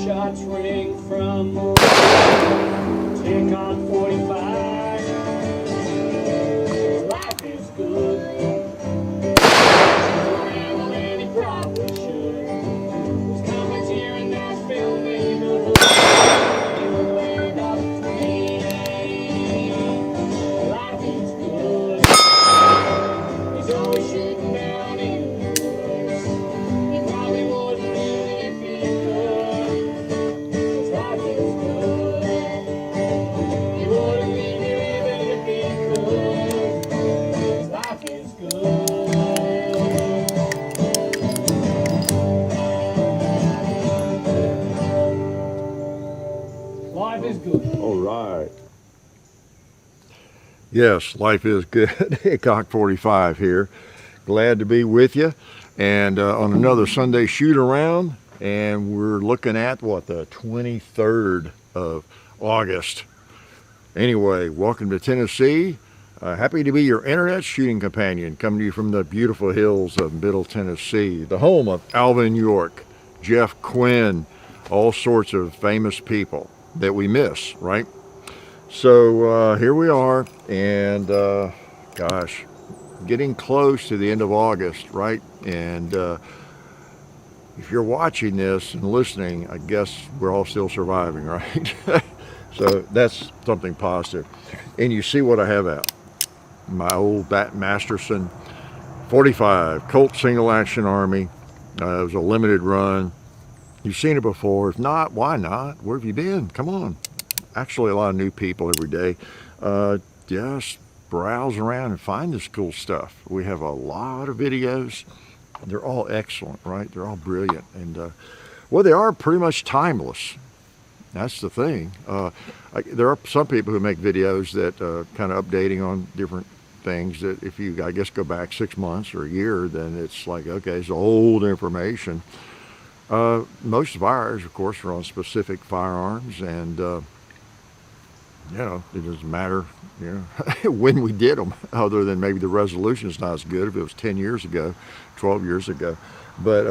shots ring from Take on 45. Life is good. Well, and he probably should. There's comments here in Nashville neighborhood. He would land up to me. Life is good. He's always shooting down in the woods. He probably wouldn't do it if he could. His life is good. He wouldn't leave you even if he could. His life is good. Life is good. All right. Yes, life is good. Colt 45 here. Glad to be with you. And on another Sunday shoot around. And we're looking at what, the 23rd of August. Anyway, welcome to Tennessee. Happy to be your internet shooting companion, coming to you from the beautiful hills of Middle Tennessee, the home of Alvin York, Jeff Quinn, all sorts of famous people that we miss, right? So here we are, and gosh, getting close to the end of August, right? And if you're watching this and listening, I guess we're all still surviving, right? So that's something positive. And you see what I have out. My old Bat Masterson 45 Colt Single Action Army. It was a limited run. You've seen it before. If not, why not? Where have you been? Come on. Actually, a lot of new people every day. Just browse around and find this cool stuff. We have a lot of videos. They're all excellent, right? They're all brilliant. And, well, they are pretty much timeless. That's the thing. There are some people who make videos that kind of updating on different things that if you, I guess, go back 6 months or a year, then it's like, okay, it's old information. Most of ours, of course, are on specific firearms, and you know, it doesn't matter, you know, when we did them, other than maybe the resolution's not as good if it was 10 years ago, 12 years ago. But,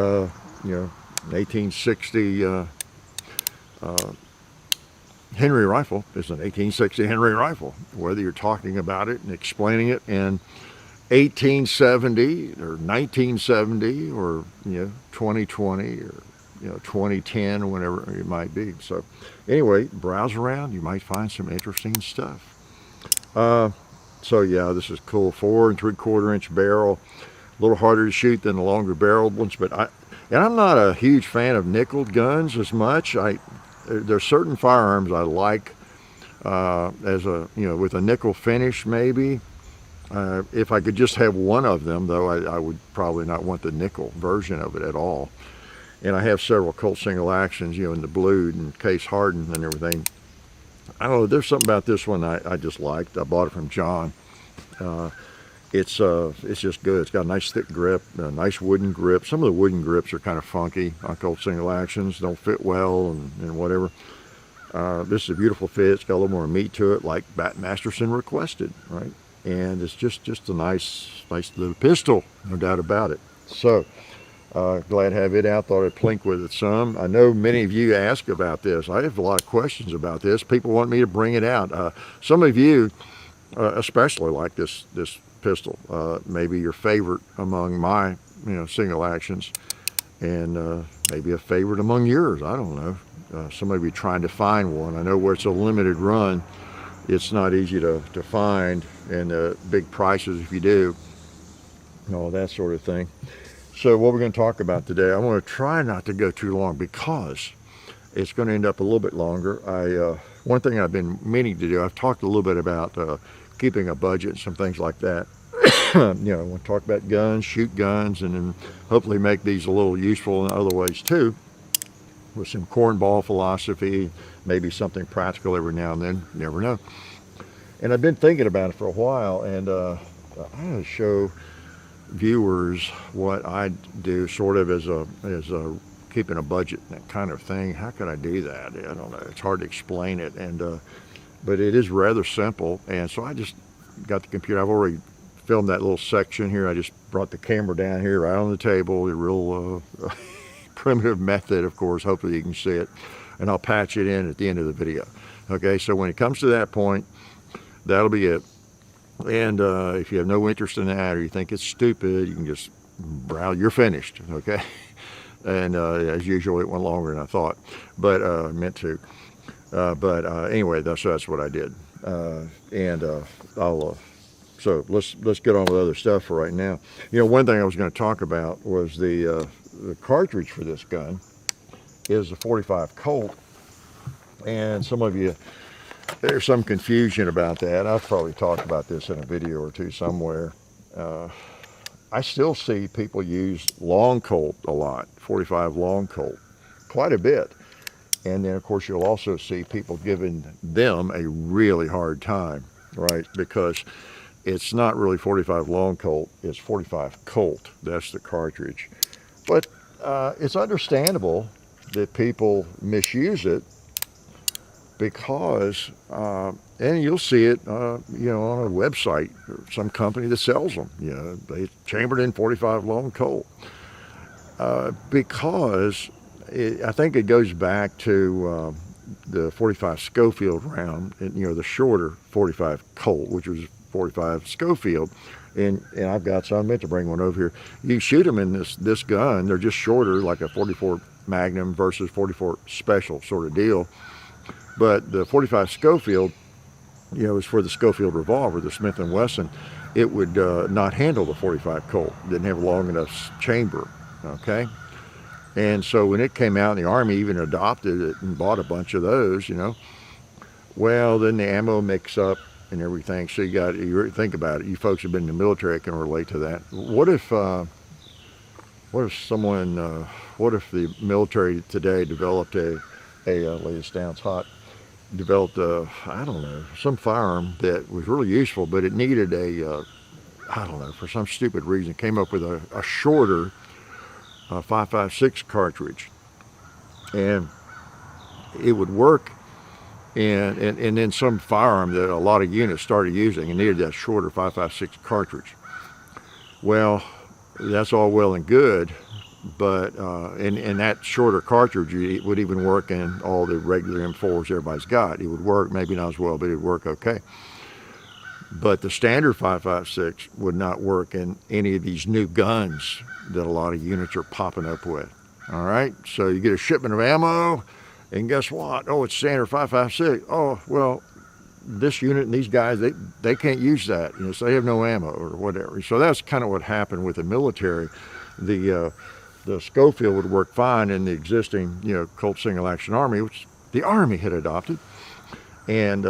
you know, 1860 Henry rifle is an 1860 Henry rifle, whether you're talking about it and explaining it in 1870 or 1970 or, you know, 2020 or, you know, 2010 or whatever it might be. So anyway, browse around, you might find some interesting stuff. So yeah, this is cool. 4 3/4 inch barrel, a little harder to shoot than the longer barreled ones, but I'm not a huge fan of nickeled guns as much. There's certain firearms I like as a, you know, with a nickel finish maybe. If I could just have one of them, though, I would probably not want the nickel version of it at all. And I have several Colt Single Actions, you know, in the blued and case hardened and everything. I don't know, there's something about this one I just liked. I bought it from John. It's just good. It's got a nice thick grip, a nice wooden grip. Some of the wooden grips are kind of funky on Colt Single Actions, don't fit well and whatever. This is a beautiful fit. It's got a little more meat to it, like Bat Masterson requested, right? And it's just a nice little pistol, no doubt about it. So glad to have it out. Thought I'd plink with it some. I know many of you ask about this. I have a lot of questions about this. People want me to bring it out. Some of you especially like this pistol. Maybe your favorite among my, you know, single actions, and maybe a favorite among yours. I don't know. Some of you trying to find one. I know where it's a limited run, it's not easy to find, and big prices if you do, and all that sort of thing. So what we're going to talk about today, I want to try not to go too long because it's going to end up a little bit longer. One thing I've been meaning to do, I've talked a little bit about keeping a budget and some things like that. You know, I want to talk about guns, shoot guns, and then hopefully make these a little useful in other ways too, with some cornball philosophy, maybe something practical every now and then. You never know. And I've been thinking about it for a while, and I'm going to show viewers what I do sort of as a keeping a budget, that kind of thing. How could I do that? I don't know. It's hard to explain it, and but it is rather simple. And so I just got the computer. I've already filmed that little section here. I just brought the camera down here right on the table, the real primitive method, of course. Hopefully you can see it. and I'll patch it in at the end of the video. Okay, so when it comes to that point, that'll be it. And if you have no interest in that, or you think it's stupid, you can just browse. You're finished. Okay. And as usual, it went longer than I thought, but meant to. Anyway, that's what I did. So let's get on with other stuff for right now. You know, one thing I was going to talk about was the cartridge for this gun is a 45 Colt, and some of you, there's some confusion about that. I've probably talked about this in a video or two somewhere. I still see people use long Colt a lot, 45 long Colt, quite a bit. And then, of course, you'll also see people giving them a really hard time, right? Because it's not really 45 long Colt, it's 45 Colt. That's the cartridge. But it's understandable that people misuse it because, and you'll see it, you know, on a website, or some company that sells them. You know, they chambered in 45 long Colt because I think it goes back to the 45 Schofield round, and you know, the shorter 45 Colt, which was 45 Schofield. And I've got some. I meant to bring one over here. You shoot them in this gun. They're just shorter, like a 44 Magnum versus 44 Special sort of deal. But the 45 Schofield, you know, is for the Schofield revolver, the Smith & Wesson. It would not handle the 45 Colt. It didn't have a long enough chamber, okay? And so when it came out, the Army even adopted it and bought a bunch of those, you know. Well, then the ammo mix up and everything. So you think about it. You folks have been in the military can relate to that. What if the military today developed lay this down, it's hot, developed I don't know, some firearm that was really useful, but it needed I don't know, for some stupid reason, came up with a shorter 5.56 cartridge, and it would work, and then some firearm that a lot of units started using and needed that shorter 5.56 cartridge. Well, that's all well and good, but and that shorter cartridge would even work in all the regular M4s everybody's got. It would work, maybe not as well, but it would work okay. But the standard 5.56 would not work in any of these new guns that a lot of units are popping up with. All right, so you get a shipment of ammo, and guess what? Oh, it's standard 5.56. Oh, well, this unit and these guys, they can't use that, you know, so they have no ammo or whatever. So that's kind of what happened with the military. The Schofield would work fine in the existing, you know, Colt single action Army, which the Army had adopted, and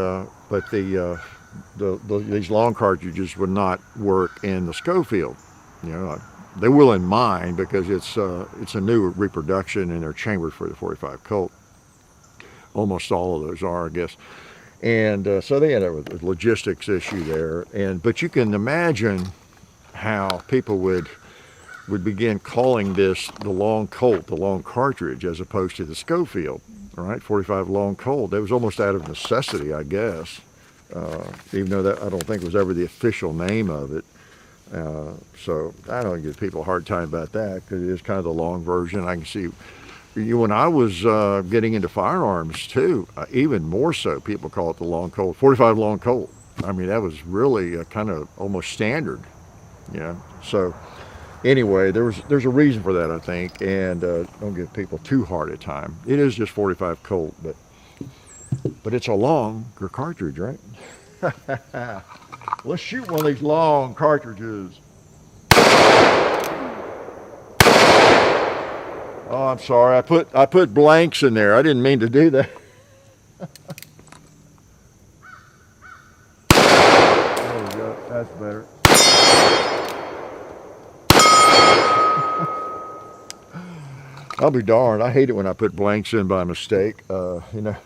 but these long cartridges would not work in the Schofield. You know, they will in mine because it's a new reproduction and they're chambered for the 45 Colt. Almost all of those are, I guess. And so they had a logistics issue there. But you can imagine how people would begin calling this the long Colt, the long cartridge, as opposed to the Schofield. All right, 45 long Colt. That was almost out of necessity, I guess. Even though that I don't think was ever the official name of it. So I don't give people a hard time about that because it is kind of the long version. I can see when I was getting into firearms too, even more so, people call it the long Colt, 45 long Colt. I mean, that was really kind of almost standard, you know. So anyway, there's a reason for that, I think, and don't give people too hard a time. It is just 45 Colt, but it's a longer cartridge, right? Let's shoot one of these long cartridges. Oh, I'm sorry. I put blanks in there. I didn't mean to do that. There we go. That's better. I'll be darned. I hate it when I put blanks in by mistake. You know,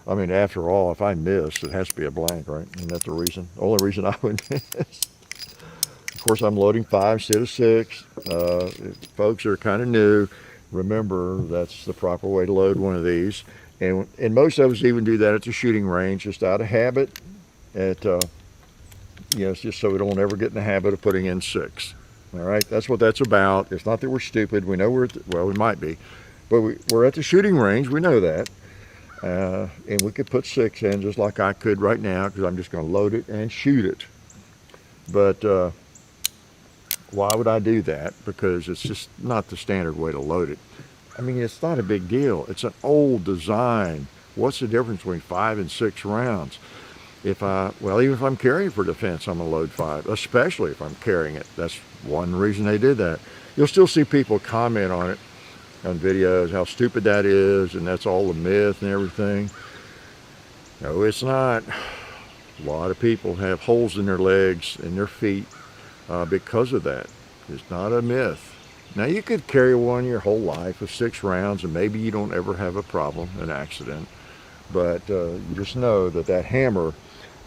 I mean, after all, if I miss, it has to be a blank, right? And that's the reason. Only reason I would miss. Of course, I'm loading 5 instead of 6. Folks are kind of new. Remember, that's the proper way to load one of these. And most of us even do that at the shooting range, just out of habit. You know, it's just so we don't ever get in the habit of putting in 6. All right, that's what that's about. It's not that we're stupid. We know well, we might be. But we're at the shooting range. We know that. And we could put 6 in just like I could right now, because I'm just going to load it and shoot it. But why would I do that? Because it's just not the standard way to load it. I mean, it's not a big deal. It's an old design. What's the difference between 5 and 6 rounds? Even if I'm carrying for defense, I'm going to load 5, especially if I'm carrying it. That's one reason they did that. You'll still see people comment on it on videos, how stupid that is, and that's all a myth and everything. No, it's not. A lot of people have holes in their legs and their feet because of that. It's not a myth. Now, you could carry one your whole life with 6 rounds, and maybe you don't ever have a problem, an accident. But you just know that hammer,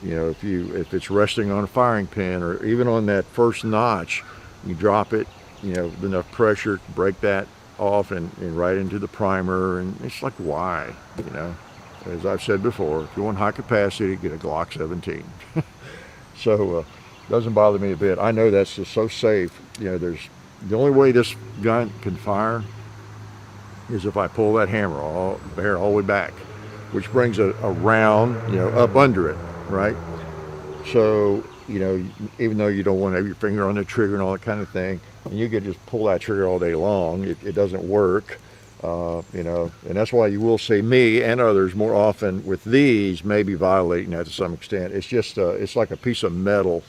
if it's resting on a firing pin or even on that first notch, you drop it, with enough pressure to break that off and right into the primer. And it's like, why? As I've said before, if you want high capacity, get a Glock 17. So doesn't bother me a bit. I know that's just so safe. There's the only way this gun can fire is if I pull that hammer all the way back, which brings a round, up under it, right? So, even though you don't want to have your finger on the trigger and all that kind of thing, and you could just pull that trigger all day long, it doesn't work, and that's why you will see me and others more often with these maybe violating that to some extent. It's just, it's like a piece of metal,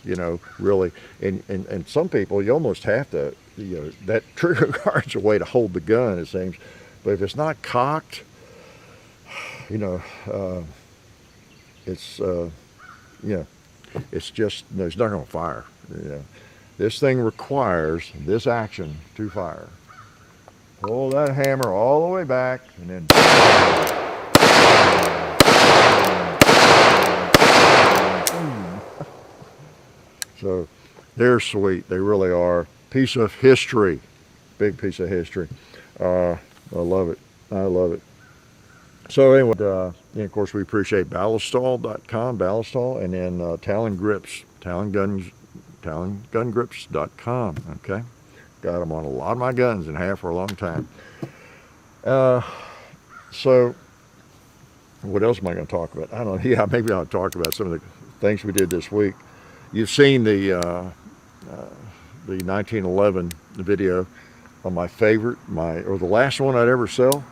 really. And some people, you almost have to, that trigger guard's a way to hold the gun, it seems. But if it's not cocked, it's just, it's not going to fire. This thing requires this action to fire. Pull that hammer all the way back, and then so they're sweet. They really are. Piece of history, big piece of history. I love it. I love it. So anyway, and of course we appreciate Ballistol.com, Ballistol, and then Talon Grips, TalonGunGrips.com. Okay, got them on a lot of my guns and have for a long time. So what else am I going to talk about? I don't know. Yeah, maybe I'll talk about some of the things we did this week. You've seen the 1911 video on my favorite, or the last one I'd ever sell.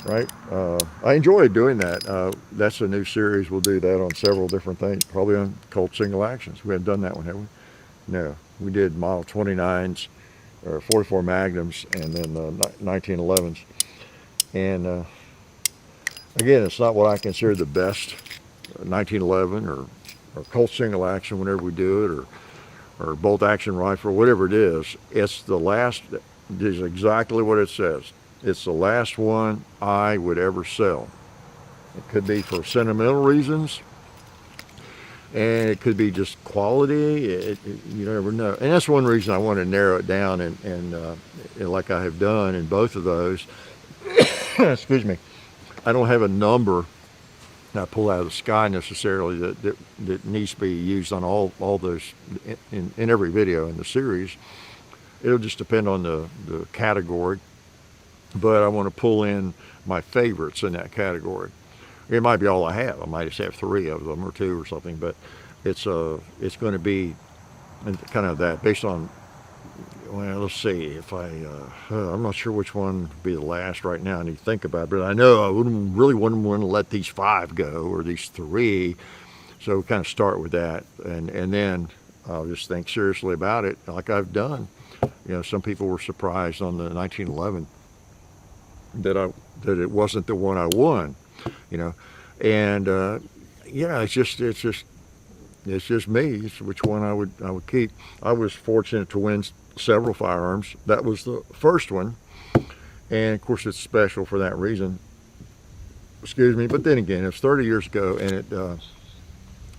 Right, I enjoyed doing that. That's a new series. We'll do that on several different things, probably on Colt single actions. We haven't done that one, have we? No, we did model 29s, or 44 Magnums, and then 1911s. And again, it's not what I consider the best 1911 or Colt single action whenever we do it, or bolt action rifle, whatever it is. It's the last. It is exactly what it says. It's the last one I would ever sell. It could be for sentimental reasons, and it could be just quality. You never know. And that's one reason I want to narrow it down, and like I have done in both of those. Excuse me. I don't have a number that I pull out of the sky necessarily that needs to be used on all those in every video in the series. It'll just depend on the category. But I want to pull in my favorites in that category. It might be all I have. I might just have 3 of them or 2 or something. But it's going to be kind of that based on. Well, let's see. If I'm not sure which one would be the last right now. I need to think about it. But I know I wouldn't want to let these 5 go or these 3. So we kind of start with that, and then I'll just think seriously about it, like I've done. Some people were surprised on the 1911. That it wasn't the one I won, and it's just me. It's which one I would keep. I was fortunate to win several firearms. That was the first one, and of course it's special for that reason. Excuse me, but then again, it's 30 years ago, and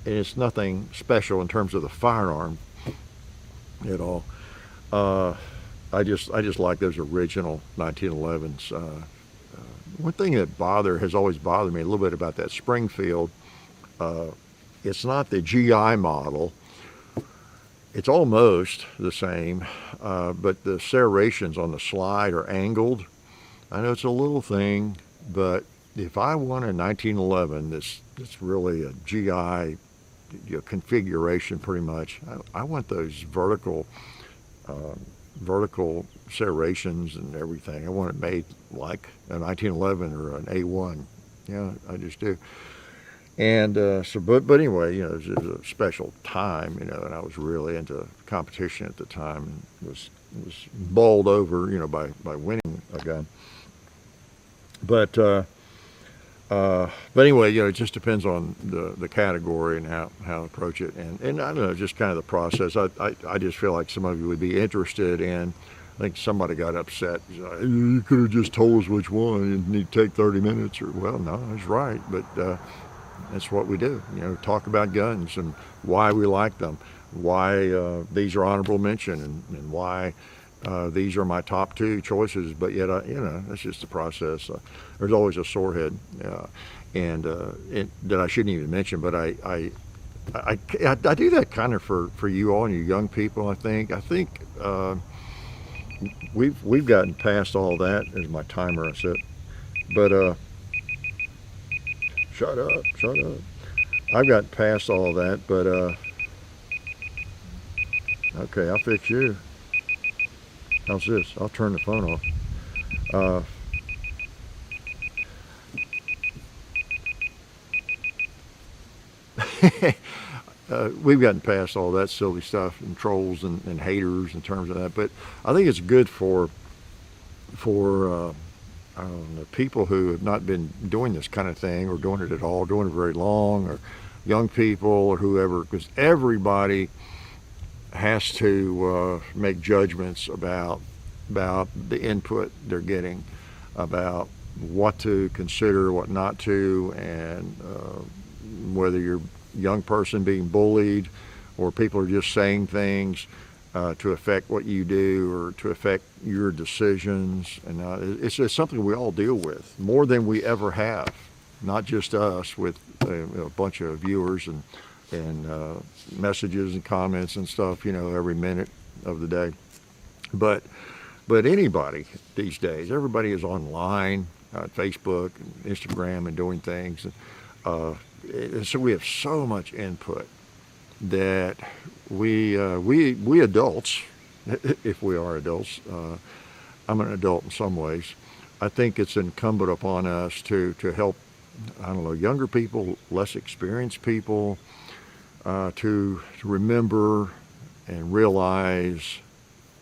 it's nothing special in terms of the firearm at all. I just like those original 1911s. One thing that has always bothered me a little bit about that Springfield, it's not the GI model. It's almost the same, but the serrations on the slide are angled. I know it's a little thing, but if I want a 1911 that's really a GI, configuration pretty much, I want those uh, vertical serrations and everything. I want it made like a 1911 or an A1. Yeah, I just do. And but anyway, it was a special time, and I was really into competition at the time, and was bowled over, by winning a gun. But but anyway, it just depends on the category and how to approach it, and I don't know, just kind of the process. I just feel like some of you would be interested in. I think somebody got upset. You could have just told us which one. You need to take 30 minutes, or well, no, that's right, but that's what we do. Talk about guns and why we like them, why these are honorable mention, and why these are my top two choices. But yet, that's just the process. There's always a sore head, and that I shouldn't even mention. But I do that kind of for you all and you young people. I think we've gotten past all that. There's my timer. I said, but shut up, shut up. I've gotten past all that, but okay, I'll fix you. How's this? I'll turn the phone off. Uh, we've gotten past all that silly stuff and trolls and haters in terms of that, but I think it's good for I don't know, people who have not been doing this kind of thing or doing it at all, doing it very long, or young people or whoever, because everybody has to make judgments about the input they're getting, about what to consider, what not to, and whether you're a young person being bullied or people are just saying things to affect what you do or to affect your decisions. And it's something we all deal with more than we ever have, not just us with a bunch of viewers and messages and comments and stuff, every minute of the day. But anybody these days, everybody is online, Facebook, and Instagram, and doing things. And so we have so much input that we adults, if we are adults, I'm an adult in some ways. I think it's incumbent upon us to help, I don't know, younger people, less experienced people, to remember and realize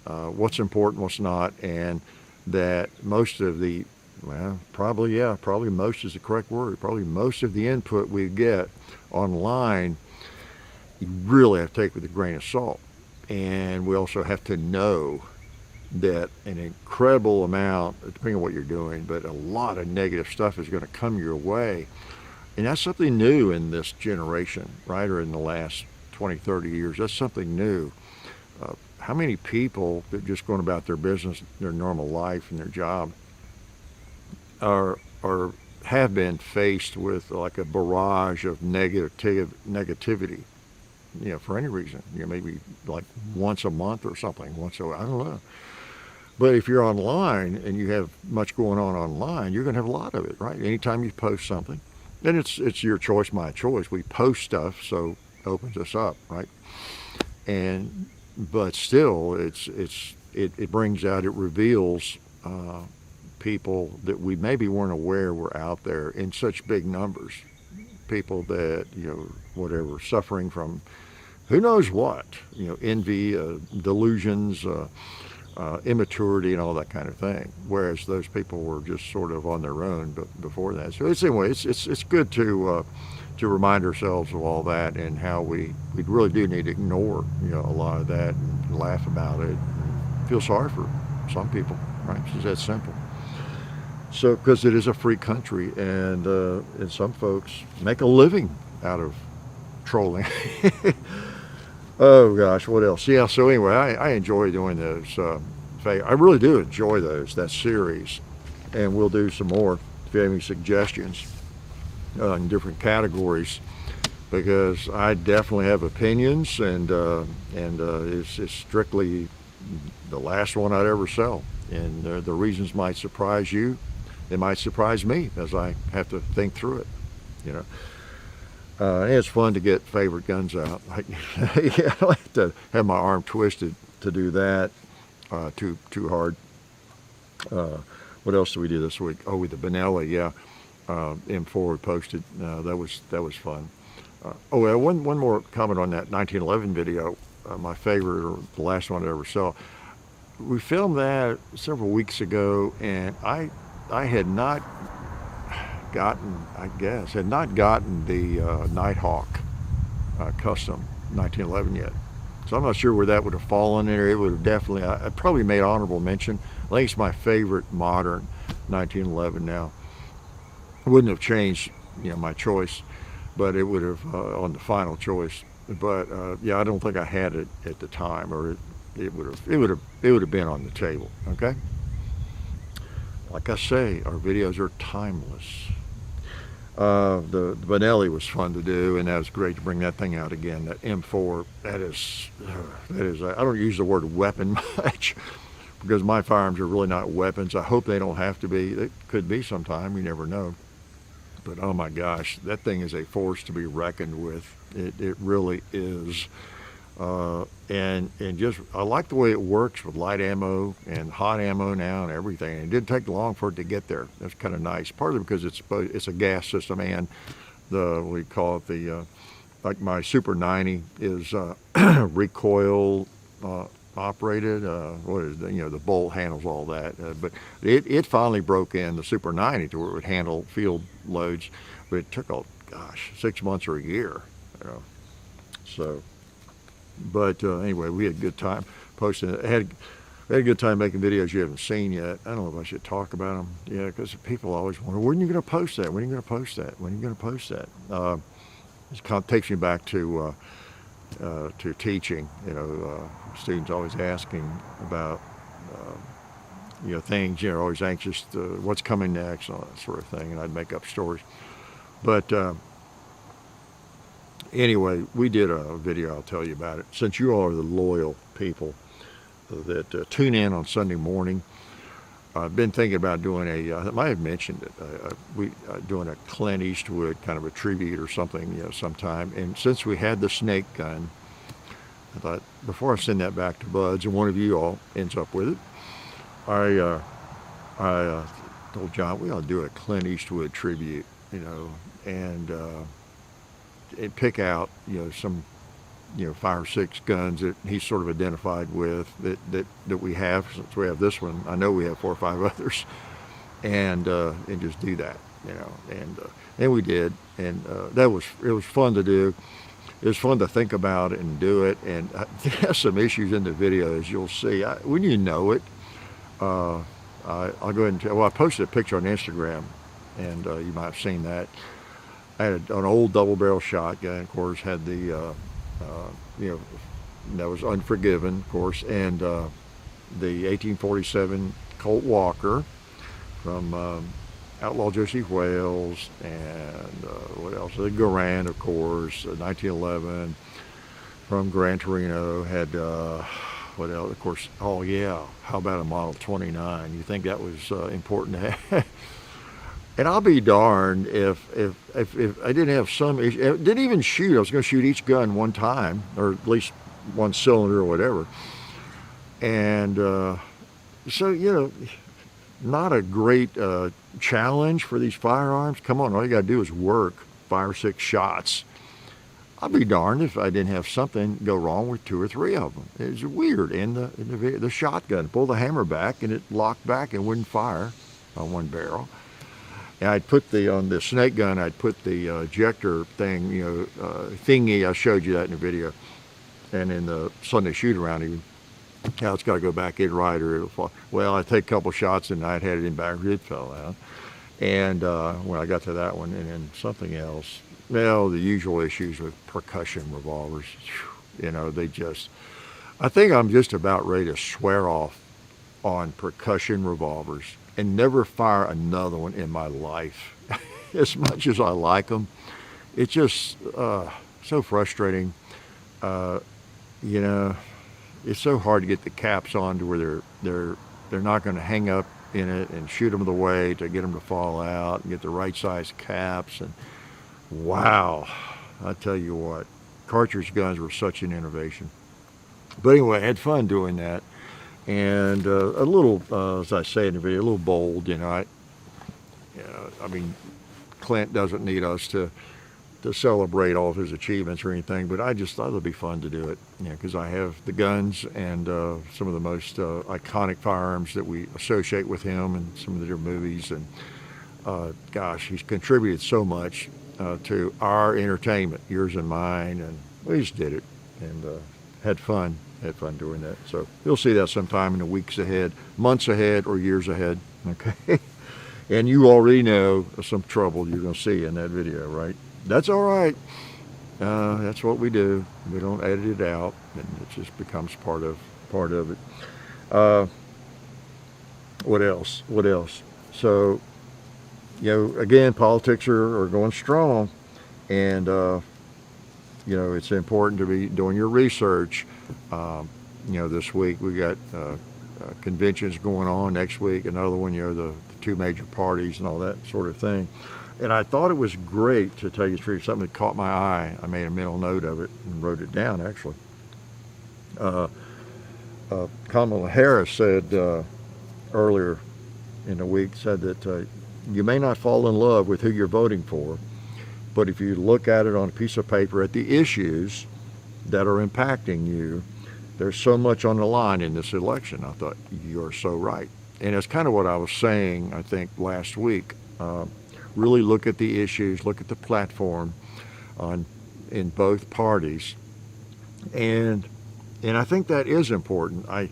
what's important, what's not, and that most of the, well, probably most is the correct word, probably most of the input we get online, you really have to take with a grain of salt. And we also have to know that an incredible amount, depending on what you're doing, but a lot of negative stuff is going to come your way. And that's something new in this generation, right? Or in the last 20, 30 years. That's something new. How many people that just going about their business, their normal life and their job are have been faced with like a barrage of negativity, for any reason, maybe like once a month or something, I don't know. But if you're online and you have much going on online, you're going to have a lot of it, right? Anytime you post something, and it's your choice, my choice. We post stuff, so it opens us up, right? But still, it brings out, it reveals people that we maybe weren't aware were out there in such big numbers. People that, whatever, suffering from who knows what, envy, delusions, immaturity, and all that kind of thing. Whereas those people were just sort of on their own before that. So anyway, it's good to remind ourselves of all that and how we really do need to ignore, a lot of that and laugh about it and feel sorry for some people, right? It's just that simple. So, because it is a free country, and some folks make a living out of trolling. Oh gosh, what else? Yeah. So anyway, I enjoy doing those. I really do enjoy that series, and we'll do some more if you have any suggestions in different categories, because I definitely have opinions, and it's strictly the last one I'd ever sell, and the reasons might surprise you. it might surprise me as I have to think through it, you know. And it's fun to get favorite guns out. Yeah, I like to have my arm twisted to do that. Too hard. What else did we do this week? Oh, with the Benelli, yeah. M4 we posted. That was fun. One more comment on that 1911 video. My favorite, or the last one I ever saw. We filmed that several weeks ago, and I had not gotten, had not gotten the Nighthawk custom 1911 yet. So I'm not sure where that would have fallen in. It would have definitely, I probably made honorable mention. I think it's my favorite modern 1911 now. It wouldn't have changed, my choice, but it would have on the final choice. But yeah, I don't think I had it at the time, or it would have been on the table. Okay. Like I say, our videos are timeless. The Benelli was fun to do, and that was great to bring that thing out again. That M4, that is. I don't use the word weapon much because my firearms are really not weapons. I hope they don't have to be. They could be sometime. You never know. But oh my gosh, that thing is a force to be reckoned with. It really is. And just I like the way it works with light ammo and hot ammo now and everything. It didn't take long for it to get there. That's kind of nice. Partly because it's a gas system, and we call it the like my Super 90 is recoil operated. What is it? The bolt handles all that. But it finally broke in the Super 90 to where it would handle field loads. But it took 6 months or a year. So. But anyway, we had a good time posting it. We had a good time making videos you haven't seen yet. I don't know if I should talk about them. Yeah, because people always wonder, when are you going to post that? When are you going to post that? When are you going to post that? It kind of takes me back to teaching. Students always asking about things. Always anxious to what's coming next, all that sort of thing. And I'd make up stories. But anyway, we did a video, I'll tell you about it. Since you all are the loyal people that tune in on Sunday morning, I've been thinking about doing I might have mentioned it, doing a Clint Eastwood kind of a tribute or something, sometime. And since we had the snake gun, I thought, before I send that back to Buds, and one of you all ends up with it, I told John, we ought to do a Clint Eastwood tribute, and pick out some 5 or 6 guns that he's sort of identified with that we have. Since we have this one, I know we have 4 or 5 others, and just do that, and we did, and it was fun to do. It was fun to think about it and do it, and there's some issues in the video, as you'll see. When you know it, I'll go ahead and tell. Well, I posted a picture on Instagram, and you might have seen that. I had an old double-barrel shotgun, of course, had the, that was Unforgiven, of course, and the 1847 Colt Walker from Outlaw Joseph Wales, and what else? The Garand, of course, 1911 from Gran Torino, had, what else? Of course, oh yeah, how about a Model 29? You think that was important to have? And I'll be darned if I didn't have some issue. It didn't even shoot. I was going to shoot each gun one time, or at least one cylinder or whatever. And so, not a great challenge for these firearms. Come on, all you got to do is work 5 or 6 shots. I'll be darned if I didn't have something go wrong with 2 or 3 of them. It's weird. In the shotgun, pull the hammer back, and it locked back and wouldn't fire on one barrel. And I'd put on the snake gun, I'd put the ejector thing, thingy. I showed you that in the video. And in the Sunday shoot around, even, it's got to go back in right or it'll fall. Well, I'd take a couple shots and I'd had it in back, it fell out. And when I got to that one, and then something else, well, the usual issues with percussion revolvers, I think I'm just about ready to swear off on percussion revolvers and never fire another one in my life. As much as I like them, it's just so frustrating. It's so hard to get the caps on to where they're not going to hang up in it and shoot them the way to get them to fall out and get the right size caps. And wow, I tell you what, cartridge guns were such an innovation. But anyway, I had fun doing that. And a little, as I say in the video, a little bold, I mean, Clint doesn't need us to celebrate all of his achievements or anything, but I just thought it'd be fun to do it, because I have the guns and some of the most iconic firearms that we associate with him and some of the different movies. And gosh, he's contributed so much to our entertainment, yours and mine, and we just did it and had fun doing that. So you'll see that sometime in the weeks ahead, months ahead, or years ahead. Okay. And you already know some trouble you're going to see in that video, right? That's all right. That's what we do. We don't edit it out, and it just becomes part of it. What else? So, again, politics are going strong, and it's important to be doing your research. This week we got conventions going on. Next week, another one. The two major parties and all that sort of thing. And I thought it was great, to tell you the truth, something that caught my eye. I made a mental note of it and wrote it down, actually. Kamala Harris said earlier in the week, said that you may not fall in love with who you're voting for, but if you look at it on a piece of paper at the issues that are impacting you, there's so much on the line in this election. I thought, you're so right. And it's kind of what I was saying, I think, last week. Really look at the issues, look at the platform in both parties, and I think that is important. I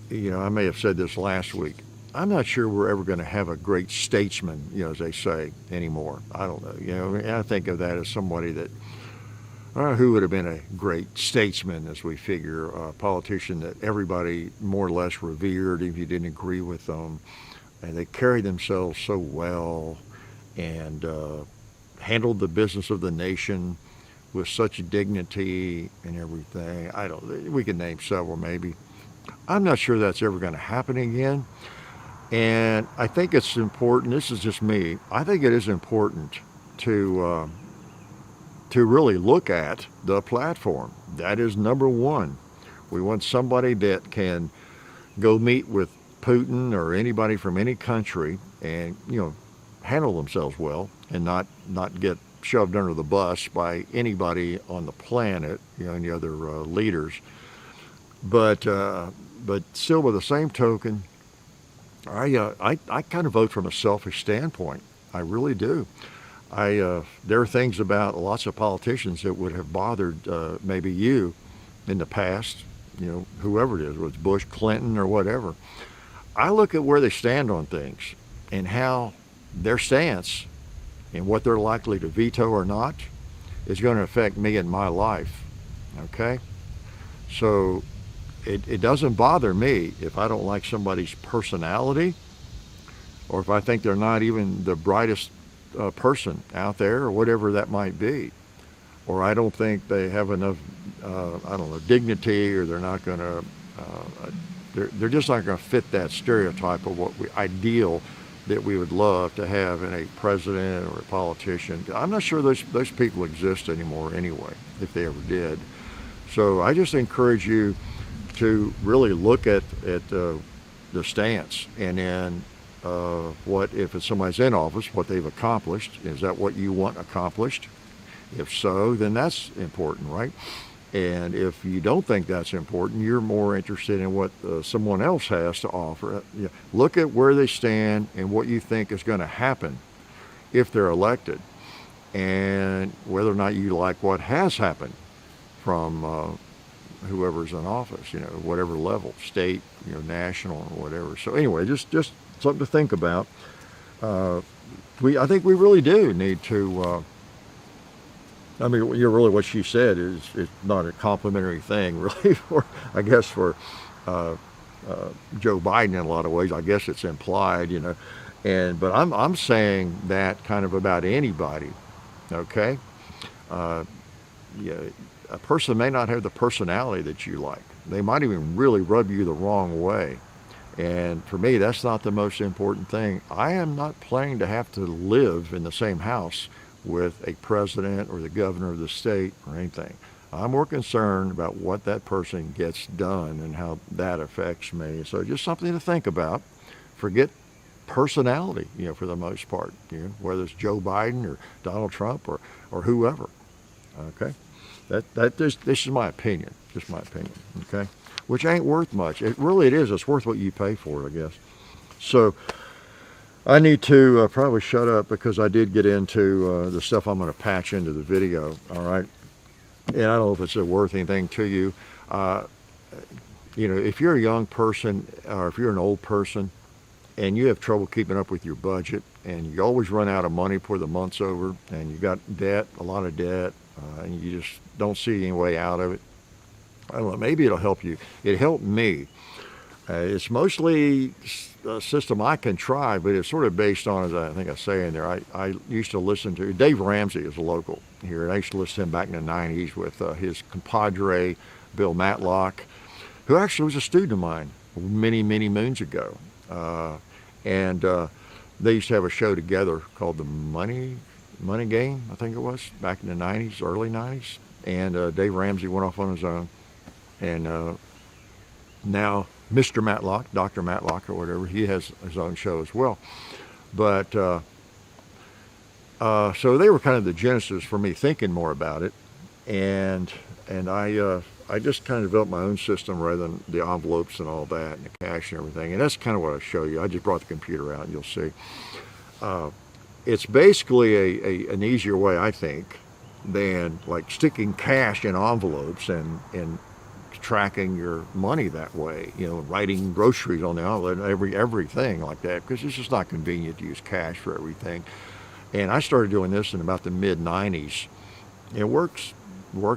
may have said this last week. I'm not sure we're ever going to have a great statesman, as they say, anymore. I don't know. I think of that as somebody that, who would have been a great statesman, as we figure, a politician that everybody more or less revered if you didn't agree with them, and they carry themselves so well and handled the business of the nation with such dignity and everything. We can name several maybe. I'm not sure that's ever going to happen again. And I think it's important, this is just me, I think it is important to really look at the platform. That is number one. We want somebody that can go meet with Putin or anybody from any country and, handle themselves well and not get shoved under the bus by anybody on the planet, any other leaders. But still, with the same token, I kind of vote from a selfish standpoint. I really do. There are things about lots of politicians that would have bothered maybe you in the past, whoever it is, whether it's Bush, Clinton, or whatever. I look at where they stand on things and how their stance and what they're likely to veto or not is going to affect me in my life. Okay? So it doesn't bother me if I don't like somebody's personality, or if I think they're not even the brightest person out there, or whatever that might be, or I don't think they have enough dignity, or they're not going to they're just not going to fit that stereotype of what ideal that we would love to have in a president or a politician. I'm not sure those people exist anymore anyway, if they ever did. So I just encourage you to really look at the stance, and then what, if it's somebody's in office, what they've accomplished. Is that what you want accomplished? If so, then that's important, right? And if you don't think that's important, you're more interested in what someone else has to offer. Look at where they stand and what you think is going to happen if they're elected, and whether or not you like what has happened from whoever's in office, whatever level, state, national, or whatever. So anyway, just something to think about. I think we really do need to. Really what she said is not a complimentary thing, really, for Joe Biden in a lot of ways. I guess it's implied, but I'm saying that kind of about anybody. Okay, a person may not have the personality that you like. They might even really rub you the wrong way, And for me, that's not the most important thing. I am not planning to have to live in the same house with a president or the governor of the state or anything. I'm more concerned about what that person gets done and how that affects me. So just something to think about. Forget personality, for the most part, whether it's Joe Biden or Donald Trump or whoever. Okay, this is my opinion, just my opinion. Okay, which ain't worth much. It is. It's worth what you pay for it, I guess. So I need to probably shut up because I did get into the stuff I'm going to patch into the video. All right, and I don't know if it's worth anything to you. If you're a young person or if you're an old person and you have trouble keeping up with your budget and you always run out of money before the month's over and you got debt, a lot of debt, and you just don't see any way out of it, I don't know, maybe it'll help you. It helped me. It's mostly a system I can try, but it's sort of based on, as I think I say in there, I used to listen to, Dave Ramsey is a local here, and I used to listen to him back in the 90s with his compadre, Bill Matlock, who actually was a student of mine many, many moons ago. And they used to have a show together called The Money Game, I think it was, back in the 90s, early 90s. And Dave Ramsey went off on his own. And now Mr. Matlock, Dr. Matlock or whatever, he has his own show as well. But so they were kind of the genesis for me thinking more about it. And I just kind of developed my own system rather than the envelopes and all that and the cash and everything. And that's kind of what I show you. I just brought the computer out and you'll see. It's basically an easier way, I think, than like sticking cash in envelopes and tracking your money that way, writing groceries on the envelope, everything like that, because it's just not convenient to use cash for everything. And I started doing this in about the mid-90s. It works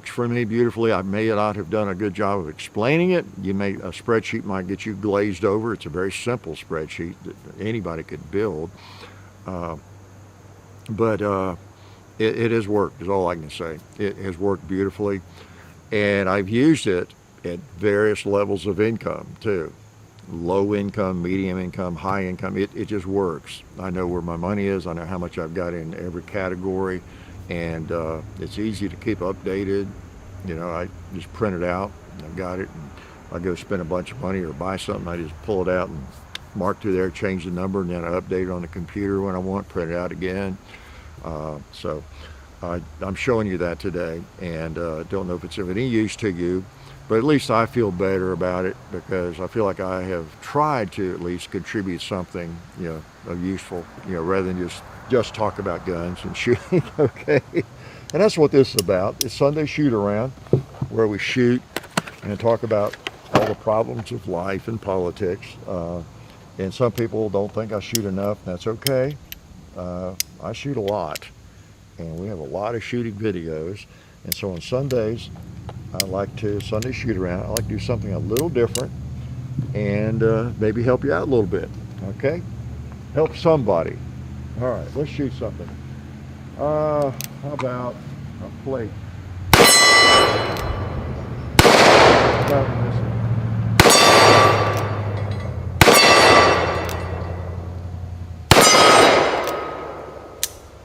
for me beautifully. I may not have done a good job of explaining it. A spreadsheet might get you glazed over. It's a very simple spreadsheet that anybody could build. But it has worked, is all I can say. It has worked beautifully. And I've used it at various levels of income too. Low income, medium income, high income. It just works. I know where my money is. I know how much I've got in every category. And it's easy to keep updated. I just print it out. I've got it. And I go spend a bunch of money or buy something. I just pull it out and mark through there, change the number, and then I update it on the computer when I want, print it out again. So I'm showing you that today, and don't know if it's of any use to you, but at least I feel better about it because I feel like I have tried to at least contribute something, of useful, rather than just talk about guns and shooting. Okay, and that's what this is about. It's Sunday Shoot Around, where we shoot and talk about all the problems of life and politics. And some people don't think I shoot enough. That's okay. I shoot a lot, and we have a lot of shooting videos. And so on Sundays, I like to Sunday Shoot Around. I like to do something a little different and maybe help you out a little bit. Okay, help somebody. All right, let's shoot something. How about a plate? How about this?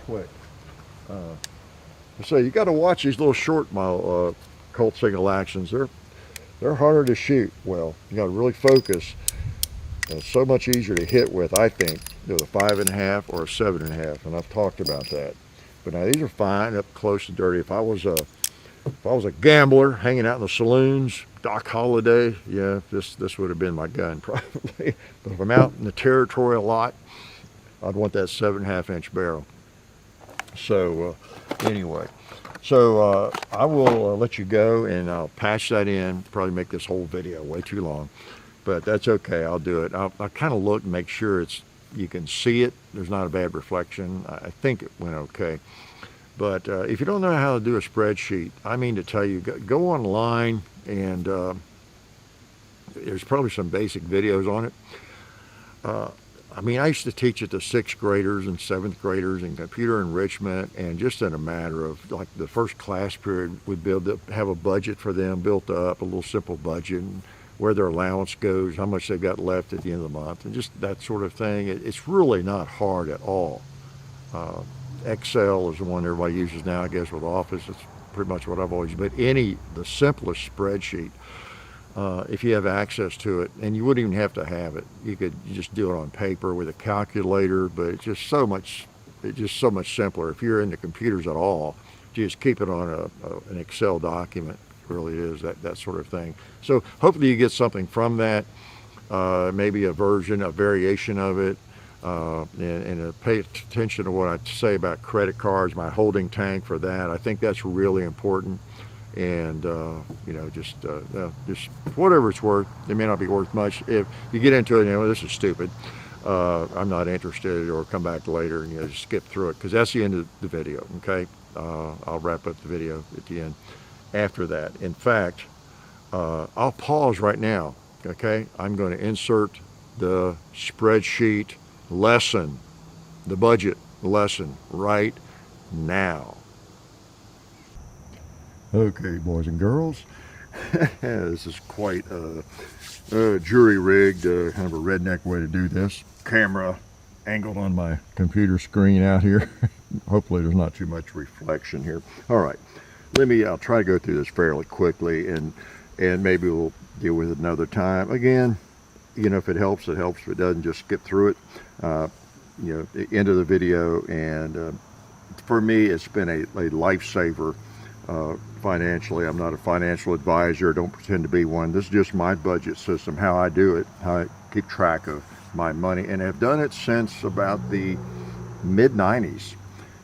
Quick. So you got to watch these little short model Colt single actions. They're harder to shoot. Well, you got to really focus. It's so much easier to hit with, I think, with a 5.5 or a 7.5, and I've talked about that. But now these are fine, up close and dirty. If I was a gambler hanging out in the saloons, Doc Holliday, yeah, this would have been my gun probably. But if I'm out in the territory a lot, I'd want that 7.5-inch barrel. So anyway, I will let you go, and I'll patch that in. Probably make this whole video way too long, but that's okay. I'll do it. I'll kind of look and make sure you can see it. There's not a bad reflection. I think it went okay. But if you don't know how to do a spreadsheet, I mean to tell you, go online, and there's probably some basic videos on it. I used to teach it to 6th graders and 7th graders in computer enrichment, and just in a matter of like the first class period, we'd be able to have a budget for them built up, a little simple budget, and where their allowance goes, how much they've got left at the end of the month, and just that sort of thing. It's really not hard at all. Uh, Excel is the one everybody uses now, I guess, with Office. It's pretty much what I've always used. But the simplest spreadsheet, if you have access to it, and you wouldn't even have to have it. You just do it on paper with a calculator, but it's just so much simpler. If you're into computers at all, just keep it on an Excel document. It really is that sort of thing. So hopefully you get something from that, maybe a variation of it. And pay attention to what I say about credit cards, my holding tank for that. I think that's really important. And just whatever it's worth. It may not be worth much. If you get into it, this is stupid. I'm not interested, or come back later and just skip through it, because that's the end of the video. Okay, I'll wrap up the video at the end. After that, in fact, I'll pause right now. Okay, I'm going to insert the spreadsheet lesson, the budget lesson, right now. Okay, boys and girls, this is quite a jury-rigged, kind of a redneck way to do this. Camera angled on my computer screen out here. Hopefully there's not too much reflection here. All right, I'll try to go through this fairly quickly, and maybe we'll deal with it another time. Again, if it helps, it helps. If it doesn't, just skip through it. The end of the video, and for me, it's been a lifesaver financially. I'm not a financial advisor. Don't pretend to be one. This is just my budget system, how I do it, how I keep track of my money, and I've done it since about the mid-90s,